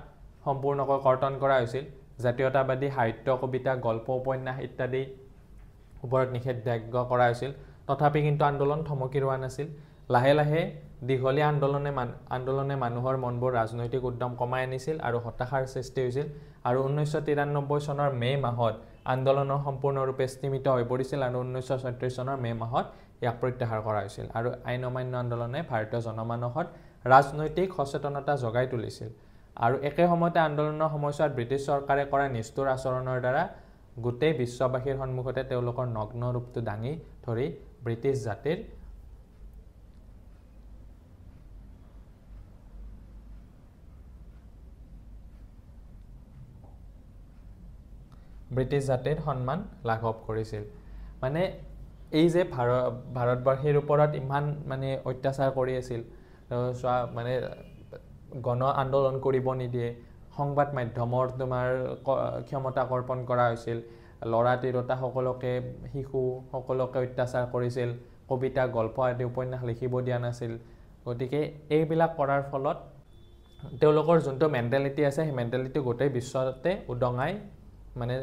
সম্পূৰ্ণকৈ কৰ্তন কৰা হৈছিল জাতীয়তাবাদী সাহিত্য কবিতা গল্প উপন্যাস ইত্যাদি ওপৰত নিষেধাজ্ঞা কৰা হৈছিল তথাপি কিন্তু আন্দোলন থমকি ৰোৱা নাছিল লাহে লাহে দীঘলীয়া আন্দোলনে মানুহৰ মনবোৰ ৰাজনৈতিক উদ্যম কমাই আনিছিল আৰু হতাশাৰ সৃষ্টি হৈছিল আৰু 1993 চনৰ মে মাহত আন্দোলনৰ সম্পূৰ্ণৰূপে স্থিমিত হৈ পৰিছিল আৰু 1936 চনৰ মে মাহত ইয়াক প্ৰত্যাহাৰ কৰা হৈছিল আৰু আইন অমান্য আন্দোলনে ভাৰতীয় জনমানসত ৰাজনৈতিক সচেতনতা জগাই তুলিছিল আৰু একে সময়তে আন্দোলনৰ সময়ছোৱাত ব্ৰিটিছ চৰকাৰে কৰা নিষ্ঠুৰ আচৰণৰ দ্বাৰা গোটেই বিশ্ববাসীৰ সন্মুখতে তেওঁলোকৰ নগ্ন ৰূপটো দাঙি ধৰি ব্ৰিটিছ জাতিৰ সন্মান লাঘৱ কৰিছিল মানে এই যে ভাৰতবাসীৰ ওপৰত ইমান মানে অত্যাচাৰ কৰি আছিল চোৱা মানে গণ আন্দোলন কৰিব নিদিয়ে সংবাদ মাধ্যমৰ তোমাৰ ক্ষমতা কৰ্পণ কৰা হৈছিল লৰা তিৰোতা সকলোকে শিশু সকলোকে অত্যাচাৰ কৰিছিল কবিতা গল্প আদি উপন্যাস লিখিব দিয়া নাছিল গতিকে এইবিলাক কৰাৰ ফলত তেওঁলোকৰ যোনটো মেণ্টেলিটি আছে সেই মেণ্টেলিটি গোটেই বিশ্বতে উদঙাই মানে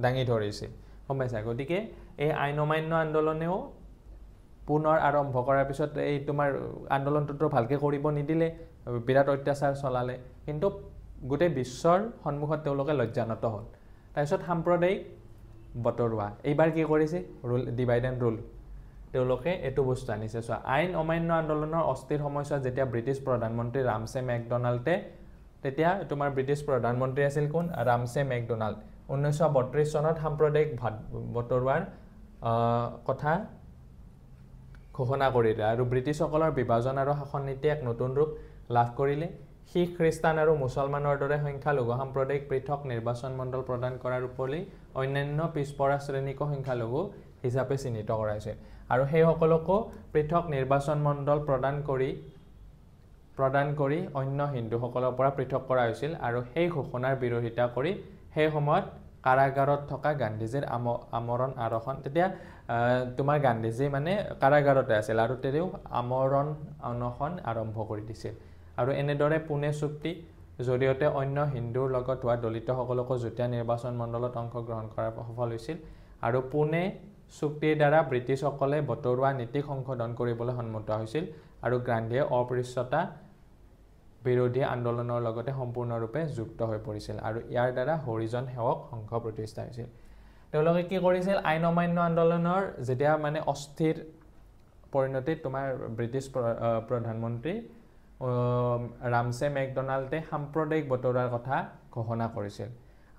দাঙি ধৰিছিল গম পাইছা গতিকে এই আইন অমান্য আন্দোলনেও পুনৰ আৰম্ভ কৰাৰ পিছত এই তোমাৰ আন্দোলনটো ভালকৈ কৰিব নিদিলে বিৰাট অত্যাচাৰ চলালে কিন্তু গোটেই বিশ্বৰ সন্মুখত তেওঁলোকে লজ্জানত হ'ল তাৰপিছত সাম্প্ৰদায়িক বতৰুৱা এইবাৰ কি কৰিছে ৰুল ডিভাইড এণ্ড ৰুল তেওঁলোকে এইটো বস্তু আনিছে চোৱা আইন অমান্য আন্দোলনৰ অস্থিৰ সময়ছোৱাত যেতিয়া ব্ৰিটিছ প্ৰধানমন্ত্ৰী ৰামছে মেকডোনাল্ডে তেতিয়া তোমাৰ ব্ৰিটিছ প্ৰধানমন্ত্ৰী আছিল কোন ৰামছে মেকডোনাল্ড 1932 চনত সাম্প্ৰদায়িক বতৰুৱাৰ কথা ঘোষণা কৰিলে আৰু ব্ৰিটিছসকলৰ বিভাজন আৰু শাসন নীতি এক নতুন ৰূপ লাভ কৰিলে শিখ খ্ৰীষ্টান আৰু মুছলমানৰ দৰে সংখ্যালঘু সাম্প্ৰদায়িক পৃথক নিৰ্বাচন মণ্ডল প্ৰদান কৰাৰ উপৰি অন্যান্য পিছপৰা শ্ৰেণীকো সংখ্যালঘু হিচাপে চিহ্নিত কৰা হৈছে আৰু সেই সকলকো পৃথক নিৰ্বাচন মণ্ডল প্ৰদান কৰি অন্য হিন্দুসকলৰ পৰা পৃথক কৰা হৈছিল আৰু সেই ঘোষণাৰ বিৰোধিতা কৰি সেই সময়ত কাৰাগাৰত থকা গান্ধীজীৰ আমৰণ আৰক্ষণ তেতিয়া তোমাৰ গান্ধীজী মানে কাৰাগাৰতে আছিল আৰু তেওঁ আমৰণ অনশন আৰম্ভ কৰি দিছিল আৰু এনেদৰে পুনে চুক্তি জৰিয়তে অন্য হিন্দুৰ লগত হোৱা দলিতসকলকো যুটীয়া নিৰ্বাচন মণ্ডলত অংশগ্ৰহণ কৰাৰ সফল হৈছিল আৰু পুনে চুক্তিৰ দ্বাৰা ব্ৰিটিছসকলে বতৰুৱা নীতি সংশোধন কৰিবলৈ সন্মত হৈছিল আৰু গান্ধীয়ে অপৃশ্যতা বিৰোধী আন্দোলনৰ লগতে সম্পূৰ্ণৰূপে যুক্ত হৈ পৰিছিল আৰু ইয়াৰ দ্বাৰা হৰিজন সেৱক সংঘ প্ৰতিষ্ঠা হৈছিল তেওঁলোকে কি কৰিছিল আইন অমান্য আন্দোলনৰ যেতিয়া মানে অস্থিৰ পৰিণতিত তোমাৰ ব্ৰিটিছ প্ৰধানমন্ত্ৰী ৰামছে মেকডোনাল্ডে সাম্প্ৰদায়িক বতৰুৱাৰ কথা ঘোষণা কৰিছিল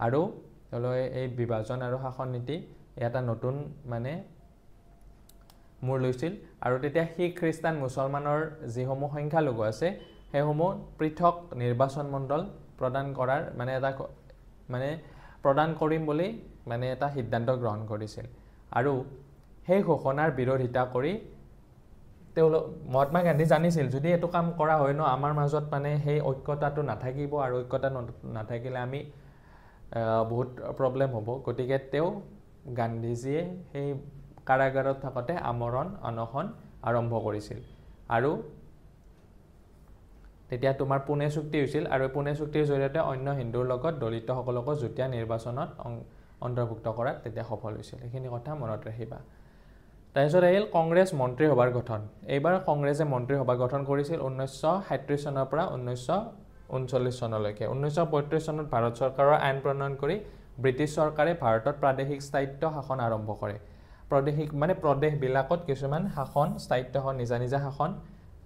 আৰু তেওঁলোকে এই বিভাজন আৰু শাসন নীতি এটা নতুন মানে মূৰ লৈছিল আৰু তেতিয়া শিখ খ্ৰীষ্টান মুছলমানৰ যিসমূহ সংখ্যালঘু আছে সেইসমূহ পৃথক নিৰ্বাচন মণ্ডল প্ৰদান কৰাৰ মানে এটা মানে প্ৰদান কৰিম বুলি মানে এটা সিদ্ধান্ত গ্ৰহণ কৰিছিল আৰু সেই ঘোষণাৰ বিৰোধিতা কৰি তেওঁলোক মহাত্মা গান্ধী জানিছিল যদি এইটো কাম কৰা হয় ন আমাৰ মাজত মানে সেই ঐক্যতাটো নাথাকিব আৰু ঐক্যতা নাথাকিলে আমি বহুত প্ৰব্লেম হ'ব গতিকে তেওঁ গান্ধীজীয়ে সেই কাৰাগাৰত থাকোঁতে আমৰণ অনশন আৰম্ভ কৰিছিল আৰু তেতিয়া তোমাৰ পুনে চুক্তি হৈছিল আৰু পুনে চুক্তিৰ জৰিয়তে অন্য হিন্দুৰ লগত দলিতসকলকো যুটীয়া নিৰ্বাচনত অন্তৰ্ভুক্ত কৰাত তেতিয়া সফল হৈছিল এইখিনি কথা মনত ৰাখিবা তাৰপিছত আহিল কংগ্ৰেছ মন্ত্ৰীসভাৰ গঠন এইবাৰ কংগ্ৰেছে মন্ত্ৰীসভা গঠন কৰিছিল 1937 চনৰ পৰা 1939 চনলৈকে 1935 চনত ভাৰত চৰকাৰৰ আইন প্ৰণয়ন কৰি ব্ৰিটিছ চৰকাৰে ভাৰতত প্ৰাদেশিক স্থায়িত্ব শাসন আৰম্ভ কৰে প্ৰাদেশিক মানে প্ৰদেশবিলাকত কিছুমান শাসন স্থায়িত্ব নিজা নিজা শাসন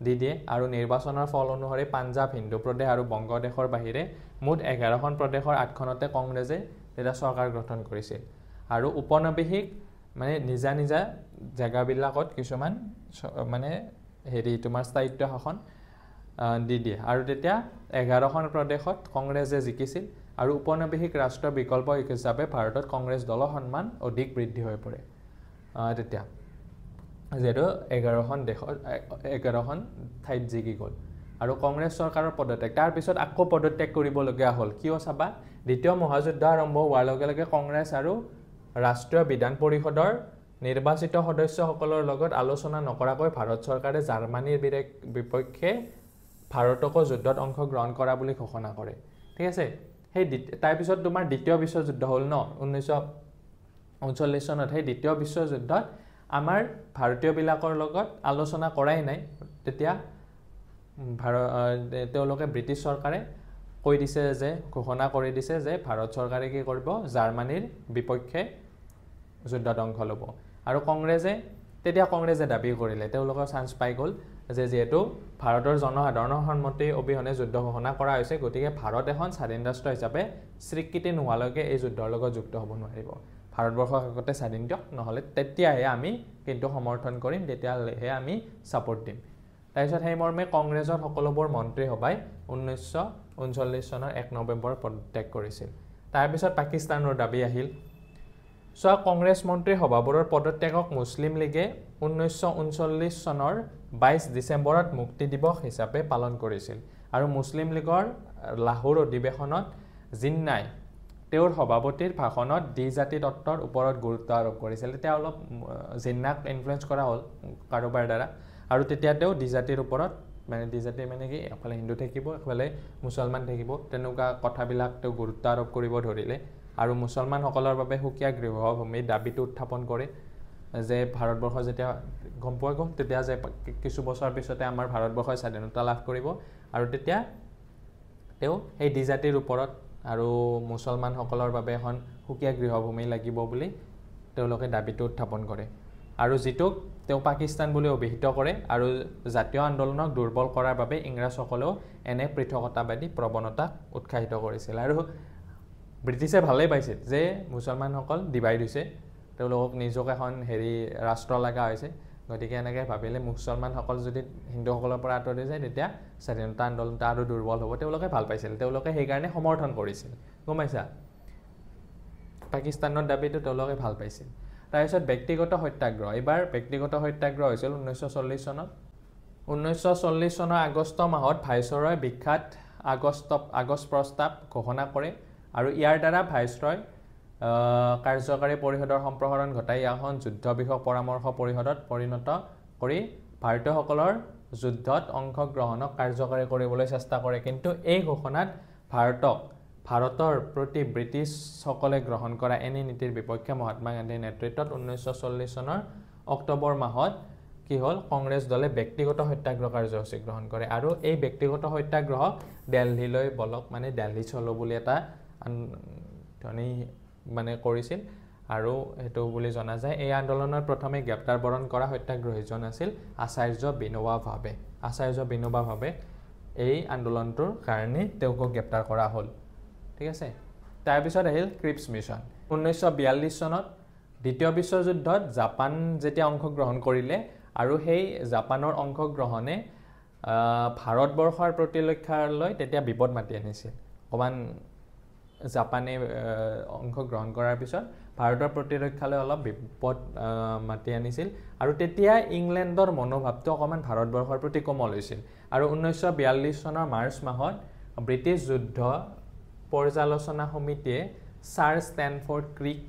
দি দিয়ে আৰু নিৰ্বাচনৰ ফল অনুসৰি পাঞ্জাব হিন্দু প্ৰদেশ আৰু বংগদেশৰ বাহিৰে মুঠ 11খন প্ৰদেশৰ 8খনতে কংগ্ৰেছে তেতিয়া চৰকাৰ গঠন কৰিছিল আৰু উপনিবেশিক মানে নিজা নিজা জায়গাবিলাকত কিছুমান মানে হেৰি তোমাৰ স্থায়িত্ব শাসন দি দিয়ে আৰু তেতিয়া 11খন প্ৰদেশত কংগ্ৰেছে জিকিছিল আৰু উপনিবেশিক ৰাষ্ট্ৰৰ বিকল্প হিচাপে ভাৰতত কংগ্ৰেছ দলৰ সন্মান অধিক বৃদ্ধি হৈ পৰে তেতিয়া যেটো 11খন ঠাইত জিকি গ'ল আৰু কংগ্ৰেছ চৰকাৰৰ পদত্যাগ তাৰ পিছত আকৌ পদত্যাগ কৰিবলগীয়া হ'ল কিয় চাবা দ্বিতীয় মহাযুদ্ধ আৰম্ভ হোৱাৰ লগে লগে কংগ্ৰেছ আৰু ৰাষ্ট্ৰীয় বিধান পৰিষদৰ নিৰ্বাচিত সদস্যসকলৰ লগত আলোচনা নকৰাকৈ ভাৰত চৰকাৰে জাৰ্মানীৰ বিপক্ষে ভাৰতকো যুদ্ধত অংশগ্ৰহণ কৰা বুলি ঘোষণা কৰে ঠিক আছে সেই তাৰ পিছত তোমাৰ দ্বিতীয় বিশ্বযুদ্ধ হ'ল ন 1939 চনত সেই দ্বিতীয় বিশ্বযুদ্ধত আমাৰ ভাৰতীয়বিলাকৰ লগত আলোচনা কৰাই নাই তেতিয়া তেওঁলোকে ব্ৰিটিছ চৰকাৰে কৈ দিছে যে ঘোষণা কৰি দিছে যে ভাৰত চৰকাৰে কি কৰিব জাৰ্মানীৰ বিপক্ষে যুদ্ধত অংশ ল'ব আৰু কংগ্ৰেছে দাবী কৰিলে তেওঁলোকৰ চান্স পাই গ'ল যে যেহেতু ভাৰতৰ জনসাধাৰণৰ সন্মতি অবিহনে যুদ্ধ ঘোষণা কৰা হৈছে গতিকে ভাৰত এখন স্বাধীন ৰাষ্ট্ৰ হিচাপে স্বীকৃতি নোহোৱালৈকে এই যুদ্ধৰ লগত যুক্ত হ'ব নোৱাৰিব ভাৰতবৰ্ষক আগতে স্বাধীন দিয়ক নহ'লে তেতিয়াহে আমি কিন্তু সমৰ্থন কৰিম তেতিয়াহ'লেহে আমি ছাপোৰ্ট দিম তাৰপিছত সেই মৰ্মে কংগ্ৰেছৰ সকলোবোৰ মন্ত্ৰীসভাই 1939 চনৰ 1 নৱেম্বৰত পদত্যাগ কৰিছিল তাৰপিছত পাকিস্তানৰ দাবী আহিল কংগ্ৰেছ মন্ত্ৰী সভাবোৰৰ পদত্যাগক মুছলিম লীগে 1939 চনৰ 22 ডিচেম্বৰত মুক্তি দিৱস হিচাপে পালন কৰিছিল আৰু মুছলিম লীগৰ লাহোৰ অধিৱেশনত জিন্নাই তেওঁৰ সভাপতিৰ ভাষণত দ্বিজাতি তত্ত্বৰ ওপৰত গুৰুত্ব আৰোপ কৰিছিল তেতিয়া অলপ জিন্নাক ইনফ্লুৱেঞ্চ কৰা হ'ল কাৰোবাৰ দ্বাৰা আৰু তেতিয়া তেওঁ দ্বিজাতিৰ ওপৰত মানে দ্বিজাতি মানে কি এফালে হিন্দু থাকিব এফালে মুছলমান থাকিব তেনেকুৱা কথাবিলাক তেওঁ গুৰুত্ব আৰোপ কৰিব ধৰিলে আৰু মুছলমানসকলৰ বাবে সুকীয়া গৃহভূমিৰ দাবীটো উত্থাপন কৰে যে ভাৰতবৰ্ষ যেতিয়া গম পোৱা গ'ল তেতিয়া যে কিছু বছৰ পিছতে আমাৰ ভাৰতবৰ্ষই স্বাধীনতা লাভ কৰিব আৰু তেতিয়া তেওঁ সেই দ্বিজাতিৰ ওপৰত আৰু মুছলমানসকলৰ বাবে এখন সুকীয়া গৃহভূমি লাগিব বুলি তেওঁলোকে দাবীটো উত্থাপন কৰে আৰু যিটোক তেওঁ পাকিস্তান বুলি অভিহিত কৰে আৰু জাতীয় আন্দোলনক দুৰ্বল কৰাৰ বাবে ইংৰাজসকলেও এনে পৃথকতাবাদী প্ৰৱণতাক উৎসাহিত কৰিছিল আৰু ব্ৰিটিছে ভালেই পাইছিল যে মুছলমানসকল ডিভাইড হৈছে তেওঁলোকক নিজক এখন ৰাষ্ট্ৰ লগা হৈছে গতিকে এনেকৈ ভাবিলে মুছলমানসকল যদি হিন্দুসকলৰ পৰা আঁতৰি যায় তেতিয়া স্বাধীনতা আন্দোলনটা আৰু দুৰ্বল হ'ব তেওঁলোকে ভাল পাইছিল তেওঁলোকে সেইকাৰণে সমৰ্থন কৰিছিল গম পাইছা পাকিস্তানৰ দাবীটো তেওঁলোকে ভাল পাইছিল তাৰপিছত ব্যক্তিগত সত্যাগ্ৰহ এইবাৰ ব্যক্তিগত সত্যাগ্ৰহ হৈছিল 1940 চনত 1940 চনৰ আগষ্ট মাহত ভাইচৰয় বিখ্যাত আগষ্ট প্ৰস্তাৱ ঘোষণা কৰে আৰু ইয়াৰ দ্বাৰা ভাইচৰয় কাৰ্যকাৰী পৰিষদৰ সম্প্ৰসাৰণ ঘটাই এখন যুদ্ধ বিষয়ক পৰামৰ্শ পৰিষদত পৰিণত কৰি ভাৰতীয়সকলৰ যুদ্ধত অংশগ্ৰহণক কাৰ্যকাৰী কৰিবলৈ চেষ্টা কৰে কিন্তু এই ঘোষণাত ভাৰতৰ প্ৰতি ব্ৰিটিছসকলে গ্ৰহণ কৰা এনে নীতিৰ বিপক্ষে মহাত্মা গান্ধীৰ নেতৃত্বত 1940 চনৰ অক্টোবৰ মাহত কি হ'ল কংগ্ৰেছ দলে ব্যক্তিগত সত্যাগ্ৰহ কাৰ্যসূচী গ্ৰহণ কৰে আৰু এই ব্যক্তিগত সত্যাগ্ৰহক দিল্লীলৈ বলক মানে দিল্লী চলো বুলি এটা ধ্বনি মানে কৰিছিল আৰু হেতু বুলি জনা যায় এই আন্দোলনৰ প্ৰথমে গ্ৰেপ্তাৰ বৰণ কৰা সত্যাগ্ৰহীজন আছিল আচাৰ্য বিনোবা ভাবে এই আন্দোলনটোৰ কাৰণে তেওঁক গ্ৰেপ্তাৰ কৰা হ'ল ঠিক আছে তাৰ পিছত আহিল ক্ৰিপছ মিছন 1942 চনত দ্বিতীয় বিশ্বযুদ্ধত জাপান যেতিয়া অংশগ্ৰহণ কৰিলে আৰু সেই জাপানৰ অংশগ্ৰহণে ভাৰতবৰ্ষৰ প্ৰতিৰক্ষালৈ তেতিয়া বিপদ মাতি আনিছিল অকমান জাপানে অংশগ্ৰহণ কৰাৰ পিছত ভাৰতৰ প্ৰতিৰক্ষালৈ অলপ বিপদ মাতি আনিছিল আৰু তেতিয়া ইংলেণ্ডৰ মনোভাৱটো অকমান ভাৰতবৰ্ষৰ প্ৰতি কোমল হৈছিল আৰু 1942 চনৰ মাৰ্চ মাহত ব্ৰিটিছ যুদ্ধ পৰ্যালোচনা সমিতিয়ে ছাৰ ষ্টেনফৰ্ড ক্ৰিক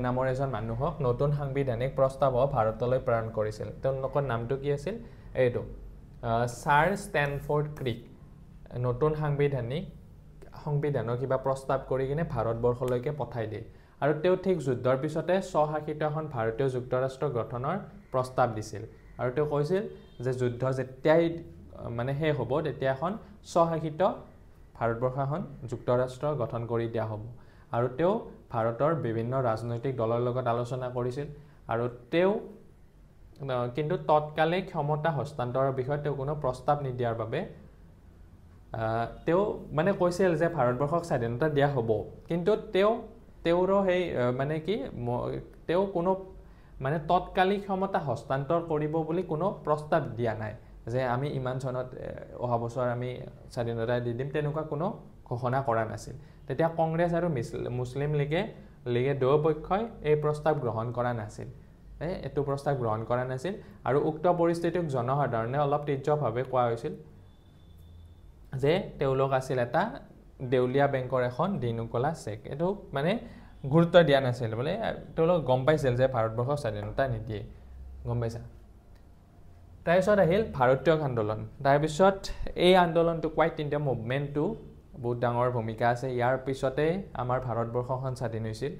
নামৰ এজন মানুহক নতুন সাংবিধানিক প্ৰস্তাৱ ভাৰতলৈ প্ৰেৰণ কৰিছিল তেওঁলোকৰ নামটো কি আছিল এইটো ছাৰ ষ্টেনফৰ্ড ক্ৰিক নতুন সংবিধানৰ কিবা প্ৰস্তাৱ কৰি কিনে ভাৰতবৰ্ষলৈকে পঠাই দিয়ে আৰু তেওঁ ঠিক যুদ্ধৰ পিছতে স্বশাসিত এখন ভাৰতীয় যুক্তৰাষ্ট্ৰ গঠনৰ প্ৰস্তাৱ দিছিল আৰু তেওঁ কৈছিল যে যুদ্ধ যেতিয়াই মানে শেষ হ'ব তেতিয়া এখন স্বশাসিত ভাৰতবৰ্ষ এখন যুক্তৰাষ্ট্ৰ গঠন কৰি দিয়া হ'ব আৰু তেওঁ ভাৰতৰ বিভিন্ন ৰাজনৈতিক দলৰ লগত আলোচনা কৰিছিল আৰু তেওঁ কিন্তু তৎকালে ক্ষমতা হস্তান্তৰৰ বিষয়ে তেওঁ কোনো প্ৰস্তাৱ নিদিয়াৰ বাবে তেওঁ মানে কৈছিল যে ভাৰতবৰ্ষক স্বাধীনতা দিয়া হ'ব কিন্তু তেওঁৰো সেই মানে কি তেওঁ কোনো মানে তৎকালিক ক্ষমতা হস্তান্তৰ কৰিব বুলি কোনো প্ৰস্তাৱ দিয়া নাই যে আমি ইমান চনত অহা বছৰ আমি স্বাধীনতা দি দিম তেনেকুৱা কোনো ঘোষণা কৰা নাছিল তেতিয়া কংগ্ৰেছ আৰু মুছলিম লীগে দুয়োপক্ষই এই প্ৰস্তাৱ গ্ৰহণ কৰা নাছিল এইটো প্ৰস্তাৱ গ্ৰহণ কৰা নাছিল আৰু উক্ত পৰিস্থিতিক জনসাধাৰণে অলপ তীব্ৰভাৱে কোৱা হৈছিল যে তেওঁলোক আছিল এটা দেউলীয়া বেংকৰ এখন দিনুকলা চেক এইটো মানে গুৰুত্ব দিয়া নাছিল বোলে তেওঁলোক গম পাইছিল যে ভাৰতবৰ্ষক স্বাধীনতা নিদিয়ে গম পাইছা তাৰপিছত আহিল ভাৰতীয় আন্দোলন তাৰপিছত এই আন্দোলনটো কোৱাইট ইণ্ডিয়া মুভমেণ্টটো বহুত ডাঙৰ ভূমিকা আছে ইয়াৰ পিছতে আমাৰ ভাৰতবৰ্ষখন স্বাধীন হৈছিল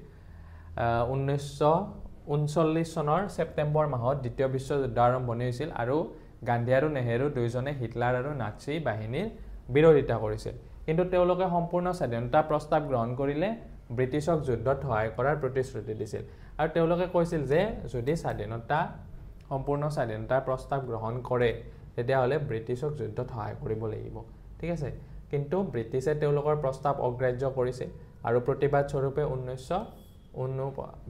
1939 চনৰ ছেপ্টেম্বৰ মাহত দ্বিতীয় বিশ্বযুদ্ধ আৰম্ভণি হৈছিল আৰু গান্ধী আৰু নেহেৰু দুয়োজনে হিটলাৰ আৰু নাৎসি বাহিনীৰ বিৰোধিতা কৰিছিল কিন্তু তেওঁলোকে সম্পূৰ্ণ স্বাধীনতা প্ৰস্তাৱ গ্ৰহণ কৰিলে ব্ৰিটিছক যুদ্ধত সহায় কৰাৰ প্ৰতিশ্ৰুতি দিছিল আৰু তেওঁলোকে কৈছিল যে যদি সম্পূৰ্ণ স্বাধীনতাৰ প্ৰস্তাৱ গ্ৰহণ কৰে তেতিয়াহ'লে ব্ৰিটিছক যুদ্ধত সহায় কৰিব লাগিব ঠিক আছে কিন্তু ব্ৰিটিছে তেওঁলোকৰ প্ৰস্তাৱ অগ্ৰাহ্য কৰিছিল আৰু প্ৰতিবাদ স্বৰূপে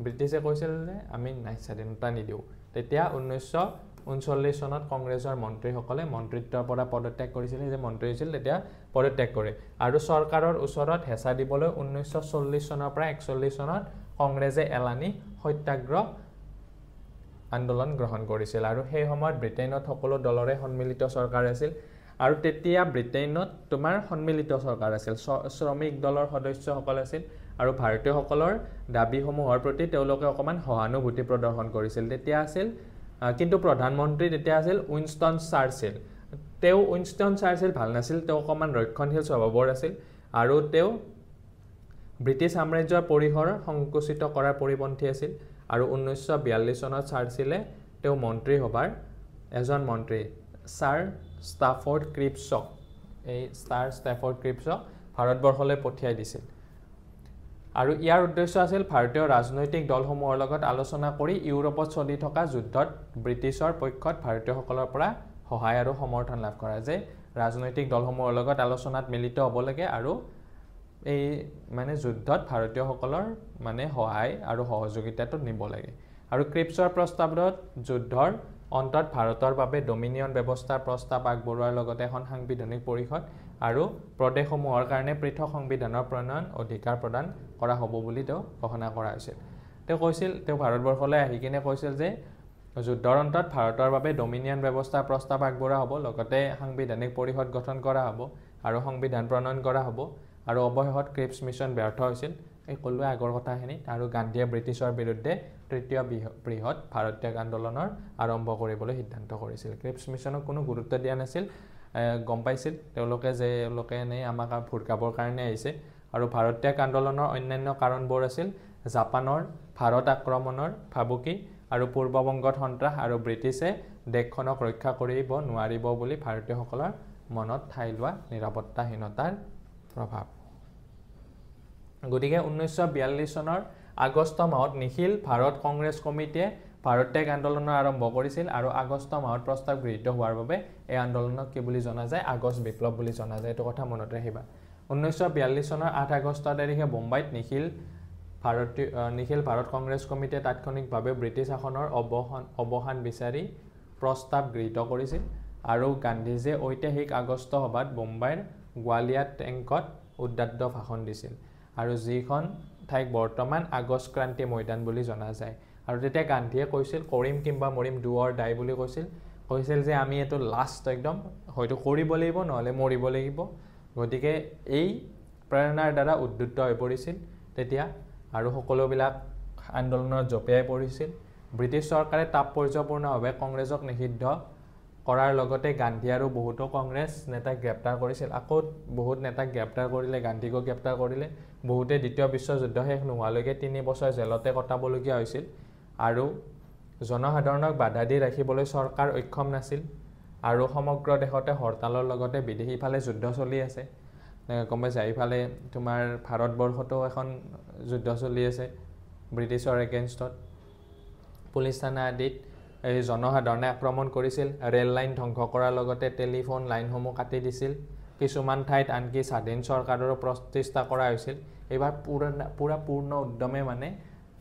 ব্ৰিটিছে কৈছিল যে আমি স্বাধীনতা নিদিওঁ তেতিয়া 1939 চনত কংগ্ৰেছৰ মন্ত্ৰীসকলে মন্ত্ৰিত্বৰ পৰা পদত্যাগ কৰিছিল যে মন্ত্ৰী হৈছিল তেতিয়া পদত্যাগ কৰে আৰু চৰকাৰৰ ওচৰত হেঁচা দিবলৈ 1940 চনৰ পৰা 41 চনত কংগ্ৰেছে এলানি সত্যাগ্ৰহ আন্দোলন গ্ৰহণ কৰিছিল আৰু সেই সময়ত ব্ৰিটেইনত সকলো দলৰে সন্মিলিত চৰকাৰ আছিল আৰু তেতিয়া ব্ৰিটেইনত তোমাৰ সন্মিলিত চৰকাৰ আছিল শ্ৰমিক দলৰ সদস্যসকল আছিল আৰু ভাৰতীয়সকলৰ দাবীসমূহৰ প্ৰতি তেওঁলোকে অকমান সহানুভূতি প্ৰদৰ্শন কৰিছিল তেতিয়া আছিল কিন্তু প্ৰধানমন্ত্ৰী তেতিয়া আছিল উইনষ্টন চাৰ্চিল ভাল নাছিল তেওঁ অকমান ৰক্ষণশীল স্বভাৱৰ আছিল আৰু তেওঁ ব্ৰিটিছ সাম্ৰাজ্যৰ পৰিসৰ সংকুচিত কৰাৰ পৰিপন্থী আছিল আৰু 1942 চনত চাৰ্চিলে তেওঁ মন্ত্ৰীসভাৰ এজন মন্ত্ৰী ছাৰ ষ্টাফৰ্ড ক্ৰিপছক ভাৰতবৰ্ষলৈ পঠিয়াই দিছিল আৰু ইয়াৰ উদ্দেশ্য আছিল ভাৰতীয় ৰাজনৈতিক দলসমূহৰ লগত আলোচনা কৰি ইউৰোপত চলি থকা যুদ্ধত ব্ৰিটিছৰ পক্ষত ভাৰতীয়সকলৰ পৰা সহায় আৰু সমৰ্থন লাভ কৰা যে ৰাজনৈতিক দলসমূহৰ লগত আলোচনাত মিলিত হ'ব লাগে আৰু এই মানে যুদ্ধত ভাৰতীয়সকলৰ মানে সহায় আৰু সহযোগিতাটো নিব লাগে আৰু ক্ৰিপছৰ প্ৰস্তাৱত যুদ্ধৰ অন্তত ভাৰতৰ বাবে ডমিনিয়ন ব্যৱস্থাৰ প্ৰস্তাৱ আগবঢ়োৱাৰ লগতে এখন সাংবিধানিক পৰিষদ আৰু প্ৰদেশসমূহৰ কাৰণে পৃথক সংবিধানৰ প্ৰণয়ন অধিকাৰ প্ৰদান কৰা হ'ব বুলি তেওঁ ঘোষণা কৰা হৈছিল তেওঁ ভাৰতবৰ্ষলৈ আহি কিনে কৈছিল যে যুদ্ধৰ অন্তত ভাৰতৰ বাবে ডমিনিয়ন ব্যৱস্থাৰ প্ৰস্তাৱ আগবঢ়োৱা হ'ব লগতে সাংবিধানিক পৰিষদ গঠন কৰা হ'ব আৰু সংবিধান প্ৰণয়ন কৰা হ'ব আৰু অৱশেষত ক্ৰিপছ মিছন ব্যৰ্থ হৈছিল এই ক'লোৱে আগৰ কথাখিনি আৰু গান্ধীয়ে ব্ৰিটিছৰ বিৰুদ্ধে তৃতীয় বৃহৎ ভাৰতীয় আন্দোলনৰ আৰম্ভ কৰিবলৈ সিদ্ধান্ত কৰিছিল ক্ৰিপছ মিছনক কোনো গুৰুত্ব দিয়া নাছিল গম পাইছিল তেওঁলোকে এনেই আমাক ভুৰকাবৰ কাৰণে আহিছে আৰু ভাৰতীয় আন্দোলনৰ অন্যান্য কাৰণবোৰ আছিল জাপানৰ ভাৰত আক্ৰমণৰ ভাবুকি আৰু পূৰ্ববংগত সন্ত্ৰাস আৰু ব্ৰিটিছে দেশখনক ৰক্ষা কৰিব নোৱাৰিব বুলি ভাৰতীয়সকলৰ মনত ঠাই লোৱা নিৰাপত্তাহীনতাৰ প্ৰভাৱ গতিকে 1942 চনৰ আগষ্ট মাহত নিখিল ভাৰত কংগ্ৰেছ কমিটিয়ে ভাৰতীয় আন্দোলনৰ আৰম্ভ কৰিছিল আৰু আগষ্ট মাহত প্ৰস্তাৱ গৃহীত হোৱাৰ বাবে এই আন্দোলনক কি বুলি জনা যায় আগষ্ট বিপ্লৱ বুলি জনা যায় এইটো কথা মনত ৰাখিবা 1942 চনৰ 8 আগষ্ট তাৰিখে মুম্বাইত নিখিল ভাৰত কংগ্ৰেছ কমিটিয়ে তাৎক্ষণিকভাৱে ব্ৰিটিছ শাসনৰ অৱসান বিচাৰি প্ৰস্তাৱ গৃহীত কৰিছিল আৰু গান্ধীজীয়ে ঐতিহাসিক আগষ্ট সভাত মুম্বাইৰ গোৱালিয়া টেংকত উদ্দাত্ত ভাষণ দিছিল আৰু যিখন ঠাইক বৰ্তমান আগষ্ট ক্ৰান্তি ময়দান বুলি জনা যায় আৰু তেতিয়া গান্ধীয়ে কৈছিল কৰিম কিংবা মৰিম ডু অৰ ডাই বুলি কৈছিল যে আমি এইটো লাষ্ট একদম হয়তো কৰিব লাগিব নহলে মৰিব লাগিব গতিকে এই প্ৰেৰণাৰ দ্বাৰা উদ্বুদ্ধ হৈ পৰিছিল তেতিয়া আৰু সকলোবিলাক আন্দোলনত জপিয়াই পৰিছিল ব্ৰিটিছ চৰকাৰে তাৎপৰ্যপূৰ্ণভাৱে কংগ্ৰেছক নিষিদ্ধ কৰাৰ লগতে গান্ধী আৰু বহুতো কংগ্ৰেছ নেতাক গ্ৰেপ্তাৰ কৰিছিল আকৌ বহুত নেতাক গ্ৰেপ্তাৰ কৰিলে গান্ধীকো গ্ৰেপ্তাৰ কৰিলে বহুতে দ্বিতীয় বিশ্বযুদ্ধ শেষ নোহোৱালৈকে 3 বছৰ জেলতে কটাবলগীয়া হৈছিল আৰু জনসাধাৰণক বাধা দি ৰাখিবলৈ চৰকাৰ অক্ষম নাছিল আৰু সমগ্ৰ দেশতে হৰতালৰ লগতে বিদেশী ফালে যুদ্ধ চলি আছে গম পাইছা এইফালে তোমাৰ ভাৰতবৰ্ষতো এখন যুদ্ধ চলি আছে ব্ৰিটিছৰ এগেইনষ্টত পুলিচ থানা আদিত এই জনসাধাৰণে আক্ৰমণ কৰিছিল ৰেল লাইন ধ্বংস কৰাৰ লগতে টেলিফোন লাইনসমূহ কাটি দিছিল কিছুমান ঠাইত আনকি স্বাধীন চৰকাৰৰো প্ৰতিষ্ঠা কৰা হৈছিল এইবাৰ পুৰা পূৰ্ণ উদ্যমে মানে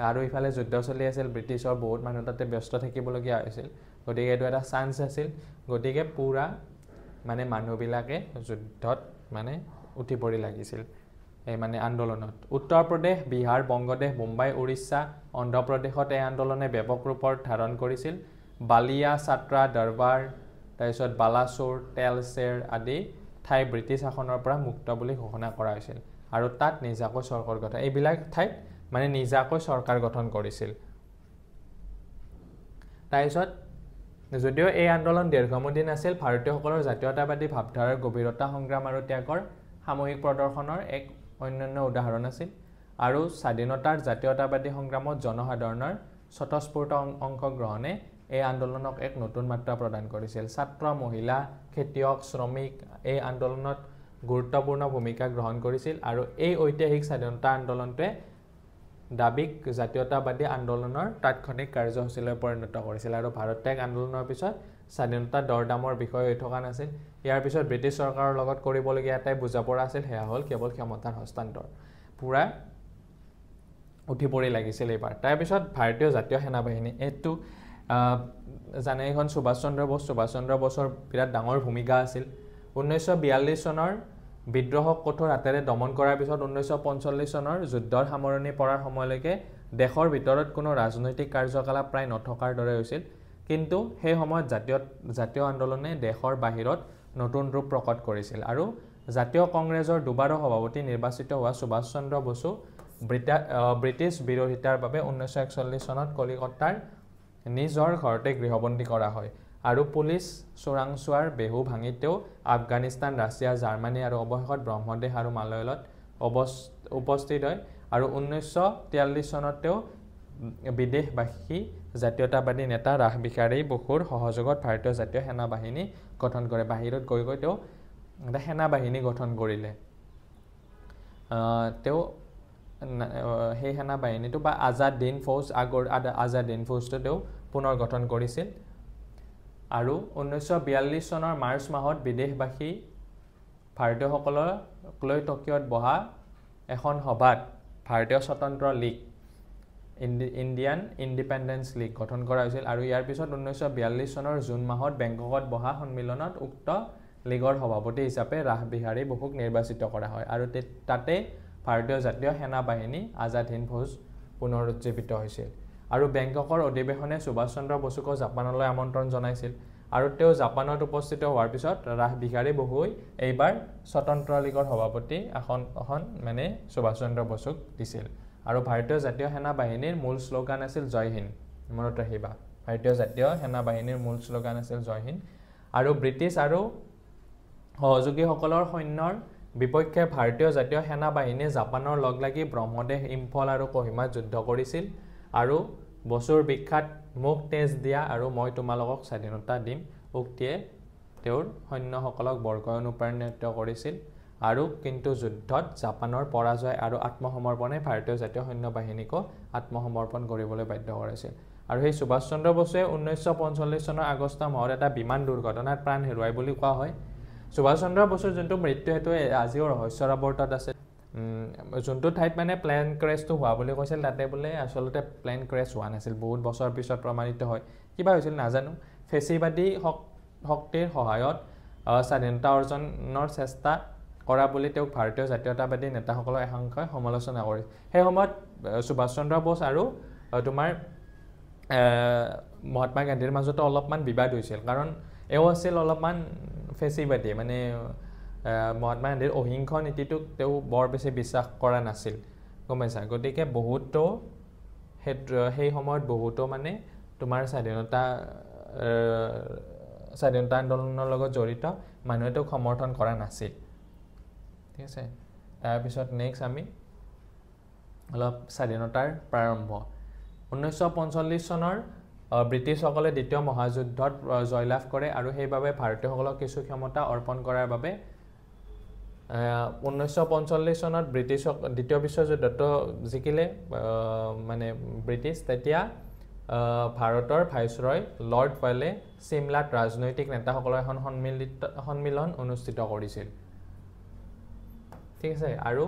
আৰু ইফালে যুদ্ধ চলি আছিল ব্ৰিটিছৰ বহুত মানুহ তাতে ব্যস্ত থাকিবলগীয়া হৈছিল গতিকে এইটো এটা চান্স আছিল গতিকে পুৰা মানে মানুহবিলাকে যুদ্ধত মানে উঠি পৰি লাগিছিল এই মানে আন্দোলনত উত্তৰ প্ৰদেশ বিহাৰ বংগদেশ মুম্বাই উৰিষ্যা অন্ধ্ৰপ্ৰদেশত এই আন্দোলনে ব্যাপক ৰূপৰ ধাৰণ কৰিছিল বালিয়া ছাত্ৰা দৰবাৰ তাৰপিছত বালাচোৰ তেলচেৰ আদি ঠাই ব্ৰিটিছ শাসনৰ পৰা মুক্ত বুলি ঘোষণা কৰা হৈছিল আৰু তাত নিজাকৈ চৰকাৰ গঠন এইবিলাক ঠাইত মানে নিজাকৈ চৰকাৰ গঠন কৰিছিল তাৰপিছত যদিও এই আন্দোলন দীৰ্ঘমদী নাছিল ভাৰতীয়সকলৰ জাতীয়তাবাদী ভাৱধাৰাৰ গভীৰতা সংগ্ৰাম আৰু ত্যাগৰ সামূহিক প্ৰদৰ্শনৰ এক অন্যান্য উদাহৰণ আছিল আৰু স্বাধীনতাৰ জাতীয়তাবাদী সংগ্ৰামত জনসাধাৰণৰ স্বতঃস্ফূৰ্ত অংশগ্ৰহণে এই আন্দোলনক এক নতুন মাত্ৰা প্ৰদান কৰিছিল ছাত্ৰ মহিলা খেতিয়ক শ্ৰমিক এই আন্দোলনত গুৰুত্বপূৰ্ণ ভূমিকা গ্ৰহণ কৰিছিল আৰু এই ঐতিহাসিক স্বাধীনতা আন্দোলনটোৱে দাবীক জাতীয়তাবাদী আন্দোলনৰ তাৎক্ষণিক কাৰ্যসূচীলৈ পৰিণত কৰিছিল আৰু ভাৰত ত্যাগ আন্দোলনৰ পিছত স্বাধীনতা দৰদামৰ বিষয় হৈ থকা নাছিল ইয়াৰ পিছত ব্ৰিটিছ চৰকাৰৰ লগত কৰিবলগীয়া এটাই বুজাপৰা আছিল সেয়া হ'ল কেৱল ক্ষমতাৰ হস্তান্তৰ পুৰা উঠি পৰি লাগিছিল এইবাৰ তাৰপিছত ভাৰতীয় জাতীয় সেনাবাহিনী এইটো জানে এখন সুভাষ চন্দ্ৰ বসুৰ বিৰাট ডাঙৰ ভূমিকা আছিল 1942 চনৰ বিদ্ৰোহক কঠোৰ হাতেৰে দমন কৰাৰ পিছত 1945 চনৰ যুদ্ধৰ সামৰণি পৰাৰ সময়লৈকে দেশৰ ভিতৰত কোনো ৰাজনৈতিক কাৰ্যকলাপ প্ৰায় নথকাৰ দৰে হৈছিল কিন্তু সেই সময়ত জাতীয় আন্দোলনে দেশৰ বাহিৰত নতুন ৰূপ প্ৰকট কৰিছিল আৰু জাতীয় কংগ্ৰেছৰ দুবাৰৰ সভাপতি নিৰ্বাচিত হোৱা সুভাষ চন্দ্ৰ বসু ব্ৰিটিছ বিৰোধিতাৰ বাবে 1941 চনত কলিকতাৰ নিজৰ ঘৰতে গৃহবন্দী কৰা হয় আৰু পুলিচ চোৰাংচোৱাৰ বেহু ভাঙি তেওঁ আফগানিস্তান ৰাছিয়া জাৰ্মানী আৰু অৱশেষত ব্ৰহ্মদেশ আৰু মালয়লত উপস্থিত হয় আৰু 1943 চনত তেওঁ বিদেশবাসী জাতীয়তাবাদী নেতা ৰাসবিহাৰী বসুৰ সহযোগত ভাৰতীয় জাতীয় সেনাবাহিনী গঠন কৰে বাহিৰত গৈ তেওঁ এটা সেনাবাহিনী গঠন কৰিলে তেওঁ সেই সেনাবাহিনীটো বা আজাদ হিন্দ ফৌজ আগৰ আজাদ হিন্দ ফৌজটো তেওঁ পুনৰ গঠন কৰিছিল আৰু 1942 চনৰ মাৰ্চ মাহত বিদেশবাসী ভাৰতীয়সকলক লৈ টকিঅ'ত বহা এখন সভাত ভাৰতীয় স্বতন্ত্ৰ লীগ ইণ্ডিয়ান ইণ্ডিপেণ্ডেন্স লীগ গঠন কৰা হৈছিল আৰু ইয়াৰ পিছত 1942 চনৰ জুন মাহত বেংককত বহা সন্মিলনত উক্ত লীগৰ সভাপতি হিচাপে ৰাসবিহাৰী বসুক নিৰ্বাচিত কৰা হয় আৰু তাতে ভাৰতীয় জাতীয় সেনাবাহিনী আজাদ হিন্দ ফৌজ পুনৰুজ্জীৱিত হৈছিল আৰু বেংককৰ অধিৱেশনে সুভাষ চন্দ্ৰ বসুক জাপানলৈ আমন্ত্ৰণ জনাইছিল আৰু তেওঁ জাপানত উপস্থিত হোৱাৰ পিছত ৰাসবিহাৰী বসুই এইবাৰ স্বতন্ত্ৰ লীগৰ সভাপতি এখন মানে সুভাষ চন্দ্ৰ বসুক দিছিল আৰু ভাৰতীয় জাতীয় সেনাবাহিনীৰ মূল শ্লোগান আছিল জয় হিন্দ মনত ৰাখিবা ভাৰতীয় জাতীয় সেনাবাহিনীৰ মূল শ্লোগান আছিল জয় হিন্দ আৰু ব্ৰিটিছ আৰু সহযোগীসকলৰ সৈন্যৰ বিপক্ষে ভাৰতীয় জাতীয় সেনাবাহিনীয়ে জাপানৰ লগ লাগি ব্ৰহ্মদেশ ইম্ফল আৰু কোহিমাত যুদ্ধ কৰিছিল আৰু বসুৰ বিখ্যাত মুখ তেজ দিয়া আৰু মই তোমালোকক স্বাধীনতা দিম উক্তিয়ে তেওঁৰ সৈন্যসকলক বৰকৈ অনুপ্ৰাণিত কৰিছিল আৰু কিন্তু যুদ্ধত জাপানৰ পৰাজয় আৰু আত্মসমৰ্পণে ভাৰতীয় জাতীয় সৈন্য বাহিনীকো আত্মসমৰ্পণ কৰিবলৈ বাধ্য কৰাইছিল আৰু সেই সুভাষ চন্দ্ৰ বসুৱে 1945 চনৰ আগষ্ট মাহত এটা বিমান দুৰ্ঘটনাত প্ৰাণ হেৰুৱাই বুলি কোৱা হয় সুভাষ চন্দ্ৰ বসুৰ যোনটো মৃত্যু হেতু আজিও ৰহস্যৰ আৱৰ্তত আছে যোনটো ঠাইত মানে প্লেন ক্ৰেছটো হোৱা বুলি কৈছিল তাতে বোলে আচলতে প্লেন ক্ৰেছ হোৱা নাছিল বহুত বছৰ পিছত প্ৰমাণিত হয় কিবা হৈছিল নাজানো ফেচিবাদী শক্তিৰ সহায়ত স্বাধীনতা অৰ্জনৰ চেষ্টা কৰা বুলি তেওঁক ভাৰতীয় জাতীয়তাবাদী নেতাসকলৰ একাংশই সমালোচনা কৰে সেই সময়ত সুভাষ চন্দ্ৰ বস আৰু তোমাৰ মহাত্মা গান্ধীৰ মাজতো অলপমান বিবাদ হৈছিল কাৰণ এও আছিল অলপমান ফেচিবাদী মানে মহাত্মা গান্ধীৰ অহিংস নীতিটোক তেওঁ বৰ বেছি বিশ্বাস কৰা নাছিল গম পাইছা গতিকে বহুতো সেই সময়ত বহুতো মানে তোমাৰ স্বাধীনতা আন্দোলনৰ লগত জড়িত মানুহেতো সমৰ্থন কৰা নাছিল ঠিক আছে তাৰপিছত নেক্সট আমি অলপ স্বাধীনতাৰ প্ৰাৰম্ভ 1945 চনৰ ব্ৰিটিছসকলে দ্বিতীয় মহাযুদ্ধত জয়লাভ কৰে আৰু সেইবাবে ভাৰতীয়সকলক কিছু ক্ষমতা অৰ্পণ কৰাৰ বাবে 1945 চনত ব্ৰিটিছক দ্বিতীয় বিশ্বযুদ্ধত জিকিলে মানে ব্ৰিটিছ তেতিয়া ভাৰতৰ ভাইসৰয় লৰ্ড ওয়েলে সিমলাত ৰাজনৈতিক নেতাসকলৰ এখন সন্মিলন অনুষ্ঠিত কৰিছিল ঠিক আছে আৰু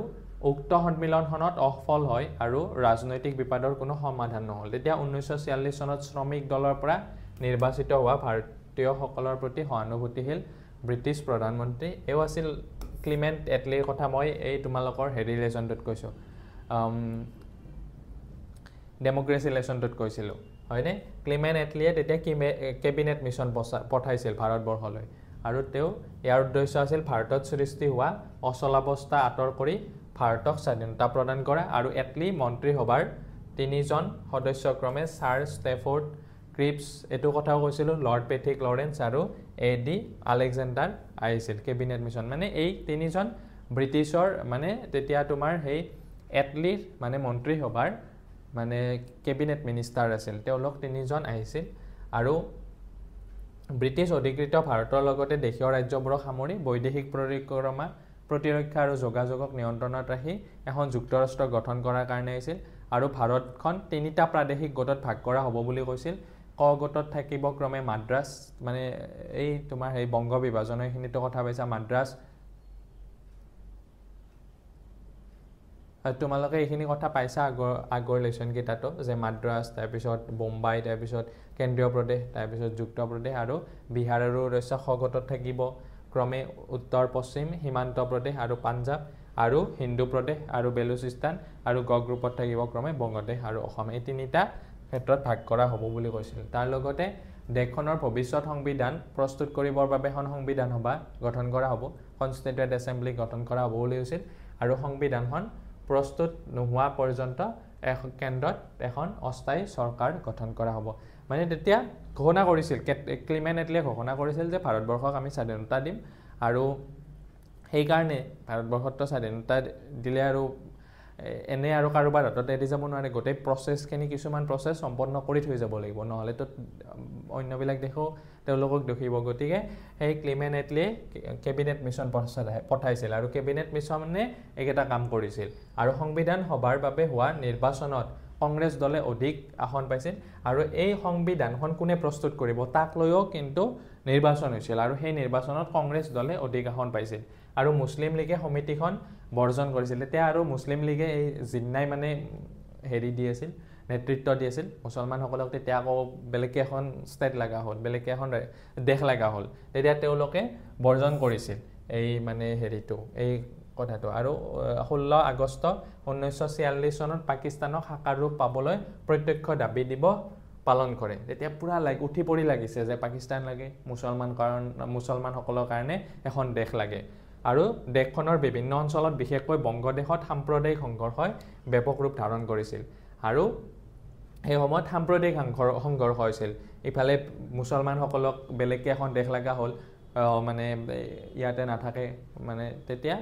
উক্ত সন্মিলনখনত অসফল হয় আৰু ৰাজনৈতিক বিবাদৰ কোনো সমাধান নহল তেতিয়া 1946 চনত শ্ৰমিক দলৰ পৰা নিৰ্বাচিত হোৱা ভাৰতীয়সকলৰ প্ৰতি সহানুভূতিশীল ব্ৰিটিছ প্ৰধানমন্ত্ৰী এও আছিল ক্লিমেণ্ট এটলিৰ কথা মই এই তোমালোকৰ হেৰি লেছনটোত কৈছোঁ ডেমক্ৰেসি লেছনটোত কৈছিলোঁ হয়নে ক্লিমেণ্ট এটলিয়ে তেতিয়া কেবিনেট মিছন পঠাইছিল ভাৰতবৰ্ষলৈ আৰু তেওঁ ইয়াৰ উদ্দেশ্য আছিল ভাৰতত সৃষ্টি হোৱা অচলাৱস্থা আঁতৰ কৰি ভাৰতক স্বাধীনতা প্ৰদান কৰা আৰু এটলি মন্ত্ৰীসভাৰ 3জন সদস্যক্ৰমে ছাৰ ষ্টেফৰ্ড ক্ৰিপছ এইটো কথাও কৈছিলোঁ লৰ্ড পেথিক লৰেন্স আৰু এডি আলেকজেণ্ডাৰ আহিছিল কেবিনেট মিছন মানে এই 3জন ব্ৰিটিছৰ মানে তেতিয়া তোমাৰ সেই এটলিৰ মানে মন্ত্ৰীসভাৰ মানে কেবিনেট মিনিষ্টাৰ আছিল তেওঁলোক 3জন আহিছিল আৰু ব্ৰিটিছ অধিকৃত ভাৰতৰ লগতে দেশীয় ৰাজ্যবোৰক সামৰি বৈদেশিক পৰিক্ৰমা প্ৰতিৰক্ষা আৰু যোগাযোগক নিয়ন্ত্ৰণত ৰাখি এখন যুক্তৰাষ্ট্ৰ গঠন কৰাৰ কাৰণে আহিছিল আৰু ভাৰতখন 3টা প্ৰাদেশিক গোটত ভাগ কৰা হ'ব বুলি কৈছিল ক গোটত থাকিব ক্ৰমে মাদ্ৰাজ মানে এই তোমাৰ এই বংগ বিভাজনৰ খিনিটো কথা পাইছা মাদ্ৰাজ তোমালোকে এইখিনি কথা পাইছা আগৰ লেছন কেইটাতো যে মাদ্ৰাজ তাৰপিছত বোম্বাই তাৰপিছত কেন্দ্ৰীয় প্ৰদেশ তাৰপিছত যুক্ত প্ৰদেশ আৰু বিহাৰ আৰু উৰিষ্যা খ গোটত থাকিব ক্ৰমে উত্তৰ পশ্চিম সীমান্ত প্ৰদেশ আৰু পাঞ্জাব আৰু হিন্দু প্ৰদেশ আৰু বেলুচিস্তান আৰু গ গ্ৰুপত থাকিব ক্ৰমে বংগদেশ আৰু অসম এই 3টা ক্ষেত্ৰত ভাগ কৰা হ'ব বুলি কৈছিল তাৰ লগতে দেশখনৰ ভৱিষ্যত সংবিধান প্ৰস্তুত কৰিবৰ বাবে এখন সংবিধান সভা গঠন কৰা হ'ব কনষ্টিটিউয়েণ্ট এছেম্বলি গঠন কৰা হ'ব বুলি কৈছিল আৰু সংবিধানখন প্ৰস্তুত নোহোৱা পৰ্যন্ত কেন্দ্ৰত এখন অস্থায়ী চৰকাৰ গঠন কৰা হ'ব মানে তেতিয়া ঘোষণা কৰিছিল ক্লিমেণ্ট এটলিয়ে ঘোষণা কৰিছিল যে ভাৰতবৰ্ষক আমি স্বাধীনতা দিম আৰু সেই কাৰণে ভাৰতবৰ্ষত স্বাধীনতা দিলে আৰু এনে আৰু কাৰোবাৰ হাতত এৰি যাব নোৱাৰে গোটেই প্ৰচেছখিনি কিছুমান প্ৰচেছ সম্পন্ন কৰি থৈ যাব লাগিব নহ'লেতো অন্যবিলাক দেশো তেওঁলোকক দেখিব গতিকে সেই ক্লিমেণ্ট এটলিয়ে কেবিনেট মিছন পঠাইছিল আৰু কেবিনেট মিছনে এইকেইটা কাম কৰিছিল আৰু সংবিধান সভাৰ বাবে হোৱা নিৰ্বাচনত কংগ্ৰেছ দলে অধিক আসন পাইছিল আৰু এই সংবিধানখন কোনে প্ৰস্তুত কৰিব তাক লৈও কিন্তু নিৰ্বাচন হৈছিল আৰু সেই নিৰ্বাচনত কংগ্ৰেছ দলে অধিক আসন পাইছিল আৰু মুছলিম লীগে সমিতিখন বৰ্জন কৰিছিল তেতিয়া আৰু মুছলিম লীগে এই জিন্নাই মানে হেৰি দি আছিল নেতৃত্ব দি আছিল মুছলমানসকলক তেতিয়া আকৌ বেলেগে এখন ষ্টেট লগা হ'ল বেলেগে এখন দেশ লগা হ'ল তেতিয়া তেওঁলোকে বৰ্জন কৰিছিল এই মানে হেৰিটো এই কথাটো আৰু 16 আগষ্ট 1946 চনত পাকিস্তানক সাকাৰ ৰূপ পাবলৈ প্ৰত্যক্ষ দাবী দিব পালন কৰে তেতিয়া পুৰা উঠি পৰি লাগিছে যে পাকিস্তান লাগে মুছলমানসকলৰ কাৰণে এখন দেশ লাগে আৰু দেশখনৰ বিভিন্ন অঞ্চলত বিশেষকৈ বংগদেশত সাম্প্ৰদায়িক সংঘৰ্ষই ব্যাপক ৰূপ ধাৰণ কৰিছিল আৰু এই সময়ত সাম্প্ৰদায়িক সংঘৰ্ষ হৈছিল ইফালে মুছলমানসকলক বেলেগে এখন দেশ লগা হ'ল মানে ইয়াতে নাথাকে মানে তেতিয়া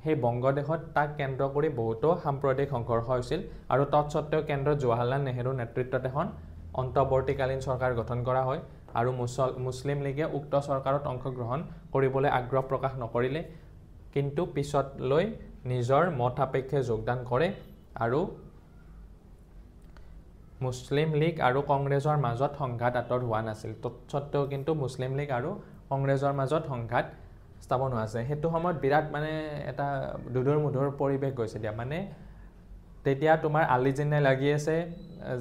সেই বংগদেশত তাক কেন্দ্ৰ কৰি বহুতো সাম্প্ৰদায়িক সংঘৰ্ষ হৈছিল আৰু তৎসত্ত্বেও কেন্দ্ৰত জৱাহৰলাল নেহৰুৰ নেতৃত্বত এখন অন্তৱৰ্তীকালীন চৰকাৰ গঠন কৰা হয় আৰু মুছলিম লীগে উক্ত চৰকাৰত অংশগ্ৰহণ কৰিবলৈ আগ্ৰহ প্ৰকাশ নকৰিলে কিন্তু পিছত লৈ নিজৰ মত সাপেক্ষে যোগদান কৰে আৰু মুছলিম লীগ আৰু কংগ্ৰেছৰ মাজত সংঘাত আঁতৰ হোৱা নাছিল তৎসত্ত্বেও কিন্তু মুছলিম লীগ আৰু কংগ্ৰেছৰ মাজত সংঘাত স্থাপন হোৱা আছে সেইটো সময়ত বিৰাট মানে এটা দুধুৰ মুধুৰ পৰিৱেশ গৈছে দিয়া মানে তেতিয়া তোমাৰ আলি জিন্নাই লাগি আছে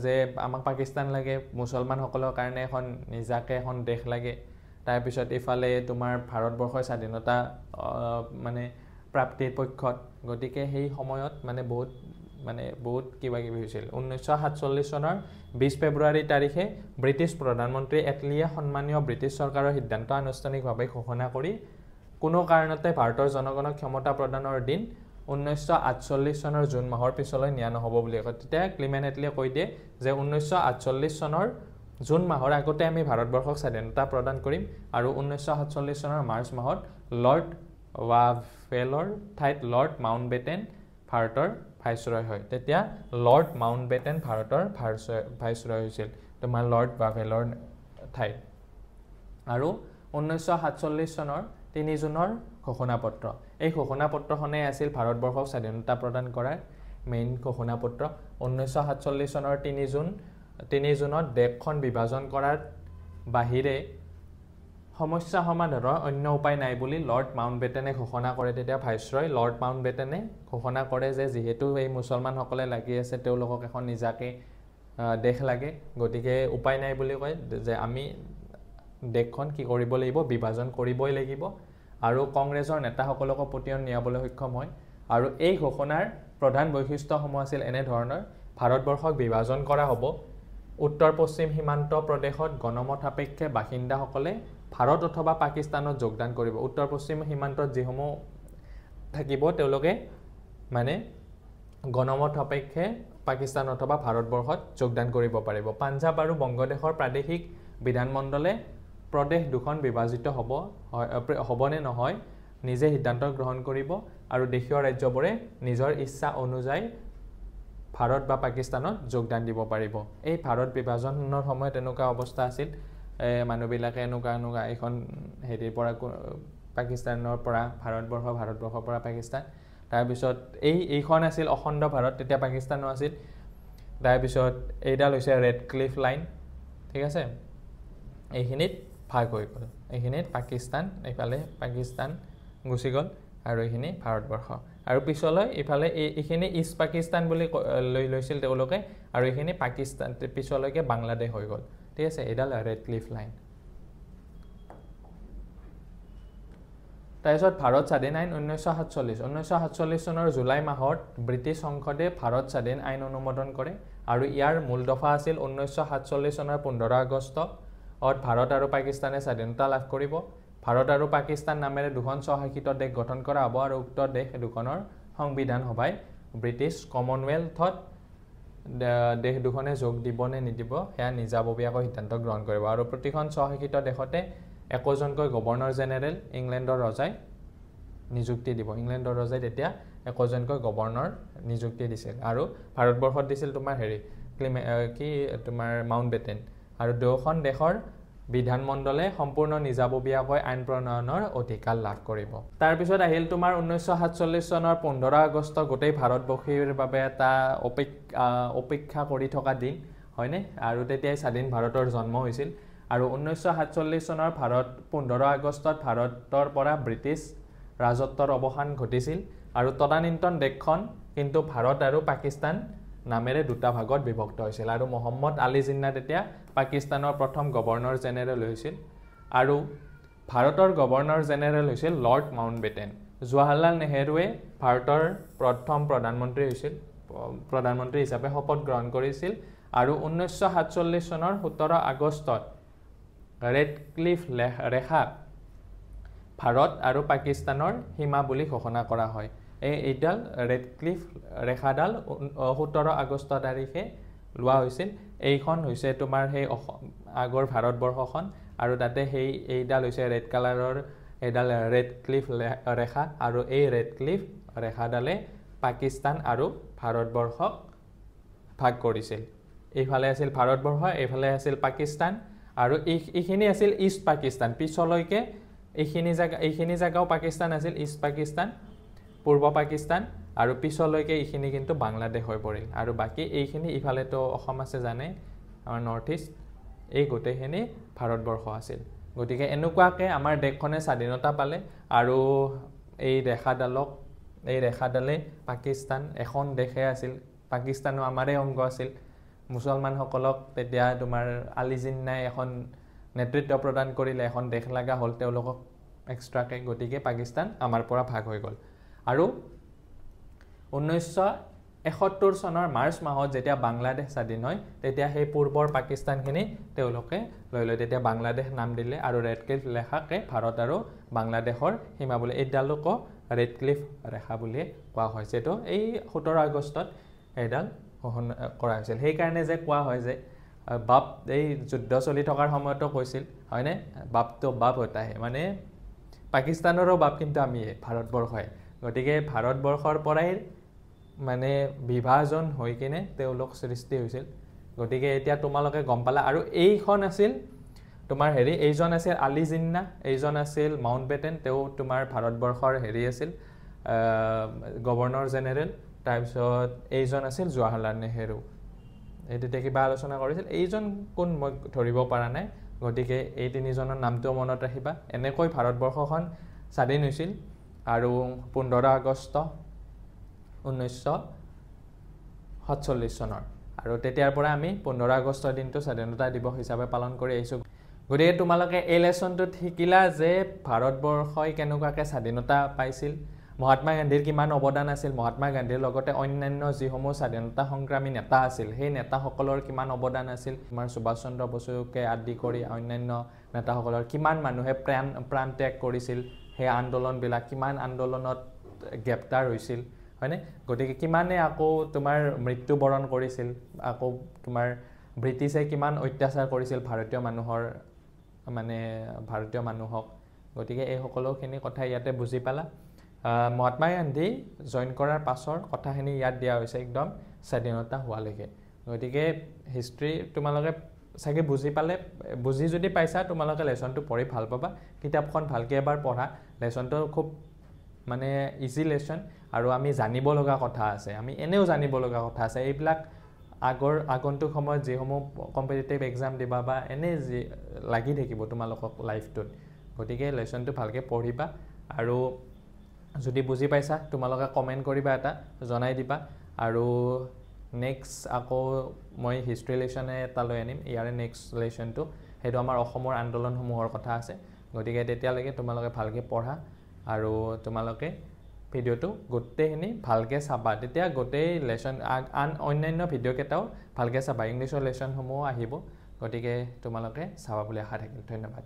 যে আমাক পাকিস্তান লাগে মুছলমানসকলৰ কাৰণে এখন নিজাকে এখন দেশ লাগে তাৰপিছত ইফালে তোমাৰ ভাৰতবৰ্ষৰ স্বাধীনতা মানে প্ৰাপ্তিৰ পক্ষত গতিকে সেই সময়ত মানে বহুত কিবা কিবি হৈছিল 1947 চনৰ 20 ফেব্ৰুৱাৰী তাৰিখে ব্ৰিটিছ প্ৰধানমন্ত্ৰী এটলিয়ে সন্মানীয় ব্ৰিটিছ চৰকাৰৰ সিদ্ধান্ত আনুষ্ঠানিকভাৱে ঘোষণা কৰি কোনো কাৰণতে ভাৰতৰ জনগণক ক্ষমতা প্ৰদানৰ দিন 1948 চনৰ জুন মাহৰ পিছলৈ নিয়া নহ'ব বুলি কয় তেতিয়া ক্লিমেনেটলিয়ে কৈ দিয়ে যে 1948 চনৰ জুন মাহৰ আগতে আমি ভাৰতবৰ্ষক স্বাধীনতা প্ৰদান কৰিম আৰু 1947 চনৰ মাৰ্চ মাহত লৰ্ড ৱাভেলৰ ঠাইত লৰ্ড মাউণ্টবেটেন ভাৰতৰ ভাইচৰয় হয় তেতিয়া লৰ্ড মাউণ্টবেটেন ভাৰতৰ ভাইচৰয় হৈছিল তোমাৰ লৰ্ড ৱাভেলৰ ঠাইত আৰু 1947 চনৰ 3 জুনৰ ঘোষণাপত্ৰ এই ঘোষণাপত্ৰখনে আছিল ভাৰতবৰ্ষক স্বাধীনতা প্ৰদান কৰাৰ মেইন ঘোষণাপত্ৰ 1947 চনৰ 3 জুনত দেশখন বিভাজন কৰাৰ বাহিৰে সমস্যা সমাধানৰ অন্য উপায় নাই বুলি লৰ্ড মাউণ্টবেটেনে ঘোষণা কৰে তেতিয়া ভাইচৰয় লৰ্ড মাউণ্টবেটেনে ঘোষণা কৰে যে যেহেতু এই মুছলমানসকলে লাগি আছে তেওঁলোকক এখন নিজাকে দেশ লাগে গতিকে উপায় নাই বুলি কয় যে আমি দেশখন কি কৰিব লাগিব বিভাজন কৰিবই লাগিব আৰু কংগ্ৰেছৰ নেতাসকলক পতিয়ন নিয়াবলৈ সক্ষম হয় আৰু এই ঘোষণাৰ প্ৰধান বৈশিষ্ট্যসমূহ আছিল এনে ধৰণৰ ভাৰতবৰ্ষক বিভাজন কৰা হ'ব উত্তৰ পশ্চিম সীমান্ত প্ৰদেশত গণমত সাপেক্ষে বাসিন্দাসকলে ভাৰত অথবা পাকিস্তানত যোগদান কৰিব উত্তৰ পশ্চিম সীমান্তত যিসমূহ থাকিব তেওঁলোকে মানে গণমত সাপেক্ষে পাকিস্তান অথবা ভাৰতবৰ্ষত যোগদান কৰিব পাৰিব পাঞ্জাব আৰু বংগদেশৰ প্ৰাদেশিক বিধানমণ্ডলে প্ৰদেশ দুখন বিভাজিত হ'বনে নহয় নিজে সিদ্ধান্ত গ্ৰহণ কৰিব আৰু দেশীয় ৰাজ্যবোৰে নিজৰ ইচ্ছা অনুযায়ী ভাৰত বা পাকিস্তানত যোগদান দিব পাৰিব এই ভাৰত বিভাজনৰ সময়ত এনেকুৱা অৱস্থা আছিল মানুহবিলাকে এনেকুৱা এখন হেৰিৰ পৰা পাকিস্তানৰ পৰা ভাৰতবৰ্ষৰ পৰা পাকিস্তান তাৰপিছত এইখন আছিল অখণ্ড ভাৰত তেতিয়া পাকিস্তানো আছিল তাৰপিছত এইডাল হৈছে ৰেড ক্লিফ লাইন ঠিক আছে এইখিনিত ভাগ হৈ গ'ল এইখিনিত পাকিস্তান এইফালে পাকিস্তান গুচি গ'ল আৰু এইখিনি ভাৰতবৰ্ষ আৰু পিছলৈ ইফালে এইখিনি ইষ্ট পাকিস্তান বুলি লৈছিল তেওঁলোকে আৰু এইখিনি পাকিস্তান পিছলৈকে বাংলাদেশ হৈ গ'ল ঠিক আছে এইডাল ৰেড ক্লিফ লাইন তাৰপিছত ভাৰত স্বাধীন আইন 1947 চনৰ জুলাই মাহত ব্ৰিটিছ সংসদে ভাৰত স্বাধীন আইন অনুমোদন কৰে আৰু ইয়াৰ মূল দফা আছিল 1947 চনৰ 15 আগষ্টত ভাৰত আৰু পাকিস্তানে স্বাধীনতা লাভ কৰিব ভাৰত আৰু পাকিস্তান নামেৰে দুখন স্বশাসিত দেশ গঠন কৰা হ'ব আৰু উক্ত দেশ দুখনৰ সংবিধান সভাই ব্ৰিটিছ কমনৱেলথত দেশ দুখনে যোগ দিব নে নিদিব সেয়া নিজাববীয়াকৈ সিদ্ধান্ত গ্ৰহণ কৰিব আৰু প্ৰতিখন স্বশাসিত দেশতে একোজনকৈ গভৰ্ণৰ জেনেৰেল ইংলেণ্ডৰ ৰজাই নিযুক্তি দিব ইংলেণ্ডৰ ৰজাই তেতিয়া একোজনকৈ গভৰ্ণৰ নিযুক্তি দিছিল আৰু ভাৰতবৰ্ষত দিছিল তোমাৰ তোমাৰ মাউণ্টবেটেন আৰু দুয়োখন দেশৰ বিধানমণ্ডলে সম্পূৰ্ণ নিজাববীয়াকৈ আইন প্ৰণয়নৰ অধিকাৰ লাভ কৰিব তাৰপিছত আহিল তোমাৰ 1947 চনৰ 15 আগষ্ট গোটেই ভাৰতবাসীৰ বাবে এটা অপেক্ষা কৰি থকা দিন হয়নে আৰু তেতিয়াই স্বাধীন ভাৰতৰ জন্ম হৈছিল আৰু 1947 চনৰ 15 আগষ্টত ভাৰতৰ পৰা ব্ৰিটিছ ৰাজত্বৰ অৱসান ঘটিছিল আৰু তদানীন্তন দেশখন কিন্তু ভাৰত আৰু পাকিস্তান নামেৰে দুটা ভাগত বিভক্ত হৈছিল আৰু মোহাম্মদ আলী জিন্না তেতিয়া পাকিস্তানৰ প্ৰথম গভৰ্ণৰ জেনেৰেল হৈছিল আৰু ভাৰতৰ গভৰ্ণৰ জেনেৰেল হৈছিল লৰ্ড মাউণ্টবেটেন জৱাহৰলাল নেহৰুৱে ভাৰতৰ প্ৰথম প্ৰধানমন্ত্ৰী হিচাপে শপত গ্ৰহণ কৰিছিল আৰু 1947 চনৰ 17 আগষ্টত ৰেড ক্লিফ ৰেখা ভাৰত আৰু পাকিস্তানৰ সীমা বুলি ঘোষণা কৰা হয় এইডাল ৰেড ক্লিফ ৰেখাডাল 17 আগষ্ট তাৰিখে লোৱা হৈছিল এইখন হৈছে তোমাৰ সেই আগৰ ভাৰতবৰ্ষখন আৰু তাতে এইডাল হৈছে ৰেড কালাৰৰ এইডাল ৰেড ক্লিফ ৰেখা আৰু এই ৰেড ক্লিফ ৰেখাডালে পাকিস্তান আৰু ভাৰতবৰ্ষক ভাগ কৰিছিল এইফালে আছিল ভাৰতবৰ্ষ এইফালে আছিল পাকিস্তান আৰু এইখিনি আছিল ইষ্ট পাকিস্তান পিছলৈকে এইখিনি জাগাও পাকিস্তান আছিল ইষ্ট পাকিস্তান পূৰ্ব পাকিস্তান আৰু পিছলৈকে এইখিনি কিন্তু বাংলাদেশ হৈ পৰিল আৰু বাকি এইখিনি ইফালেতো অসম আছে জানে আমাৰ নৰ্থ ইষ্ট এই গোটেইখিনি ভাৰতবৰ্ষ আছিল গতিকে এনেকুৱাকৈ আমাৰ দেশখনে স্বাধীনতা পালে আৰু এই ৰেখাডালে পাকিস্তান এখন দেশে আছিল পাকিস্তানো আমাৰে অংগ আছিল মুছলমানসকলক তেতিয়া তোমাৰ আলী জিন্নাই এখন নেতৃত্ব প্ৰদান কৰিলে এখন দেশ লগা হ'ল তেওঁলোকক এক্সট্ৰাকে গতিকে পাকিস্তান আমাৰ পৰা ভাগ হৈ গ'ল আৰু 1971 চনৰ মাৰ্চ মাহত যেতিয়া বাংলাদেশ স্বাধীন হয় তেতিয়া সেই পূৰ্বৰ পাকিস্তানখিনি তেওঁলোকে লৈ তেতিয়া বাংলাদেশ নাম দিলে আৰু ৰেড ক্লিফ লেখাকে ভাৰত আৰু বাংলাদেশৰ সীমা বুলি এইডালকো ৰেড ক্লিফ ৰেখা বুলি কোৱা হয় যেটো এই 17 আগষ্টত এইডাল ঘোষণা কৰা হৈছিল সেইকাৰণে যে কোৱা হয় যে বাপ এই যুদ্ধ চলি থকাৰ সময়তো কৈছিল হয়নে বাপ তো বাপ হতা হে মানে পাকিস্তানৰো বাপ কিন্তু আমি ভাৰতবৰ্ষই গতিকে ভাৰতবৰ্ষৰ পৰাই মানে বিভাজন হৈ কিনে তেওঁলোক সৃষ্টি হৈছিল গতিকে এতিয়া তোমালোকে গম পালা আৰু এইখন আছিল তোমাৰ হেৰি এইজন আছিল আলী জিন্না এইজন আছিল মাউণ্টবেটেন তেওঁ তোমাৰ ভাৰতবৰ্ষৰ হেৰি আছিল গভৰ্ণৰ জেনেৰেল তাৰপিছত এইজন আছিল জৱাহৰলাল নেহেৰু এইটোতে কিবা আলোচনা কৰিছিল এইজন কোন মই ধৰিব পৰা নাই গতিকে এই তিনিজনৰ নামটো মনত ৰাখিবা এনেকৈ ভাৰতবৰ্ষখন স্বাধীন হৈছিল আৰু 15 আগষ্ট 1947 চনৰ আৰু তেতিয়াৰ পৰা আমি 15 আগষ্টৰ দিনটো স্বাধীনতা দিৱস হিচাপে পালন কৰি আহিছো গতিকে তোমালোকে এই লেসনটোত শিকিলা যে ভাৰতবৰ্ষই কেনেকুৱাকৈ স্বাধীনতা পাইছিল মহাত্মা গান্ধীৰ কিমান অৱদান আছিল মহাত্মা গান্ধীৰ লগতে অন্যান্য যিসমূহ স্বাধীনতা সংগ্ৰামী নেতা আছিল সেই নেতাসকলৰ কিমান অৱদান আছিল তোমাৰ সুভাষ চন্দ্ৰ বসুকে আদি কৰি অন্যান্য নেতাসকলৰ কিমান মানুহে প্ৰাণ ত্যাগ কৰিছিল সেই আন্দোলনবিলাক কিমান আন্দোলনত গ্ৰেপ্তাৰ হৈছিল হয়নে গতিকে কিমানে আকৌ তোমাৰ মৃত্যুবৰণ কৰিছিল আকৌ তোমাৰ ব্ৰিটিছে কিমান অত্যাচাৰ কৰিছিল ভাৰতীয় মানুহক গতিকে এই সকলোখিনি কথা ইয়াতে বুজি পালা মহাত্মা গান্ধী জয়েন কৰাৰ পাছৰ কথাখিনি ইয়াত দিয়া হৈছে একদম স্বাধীনতা হোৱালৈকে গতিকে হিষ্ট্ৰী তোমালোকে চাগে বুজি যদি পাইছা তোমালোকে লেসনটো পঢ়ি ভাল পাবা কিতাপখন ভালকৈ এবাৰ পঢ়া লেসনটো খুব মানে ইজি লেসন আৰু আমি জানিব লগা কথা আছে আমি এনেও জানিব লগা কথা আছে এইবিলাক আগন্তুক সময়ত যিসমূহ কম্পিটিটিভ এক্সাম দিবা বা এনে লাগি থাকিব তোমালোকক লাইফটোত গতিকে লেসনটো ভালকৈ পঢ়িবা আৰু যদি বুজি পাইছা তোমালোকে কমেন্ট কৰিবা এটা জনাই দিবা আৰু নেক্সট আকৌ মই হিষ্ট্ৰী লেসনে এটা লৈ আনিম ইয়াৰে নেক্সট লেসনটো হেতু আমাৰ অসমৰ আন্দোলনসমূহৰ কথা আছে গতিকে তেতিয়ালৈকে তোমালোকে ভালকৈ পঢ়া আৰু তোমালোকে ভিডিওটো গোটেইখিনি ভালকৈ চাবা তেতিয়া গোটেই লেসন অন্যান্য ভিডিও কেটাও ভালকৈ চাবা ইংলিছৰ লেসনসমূহ আহিব গতিকে তোমালোকে চাবা বুলি আশা থাকিল ধন্যবাদ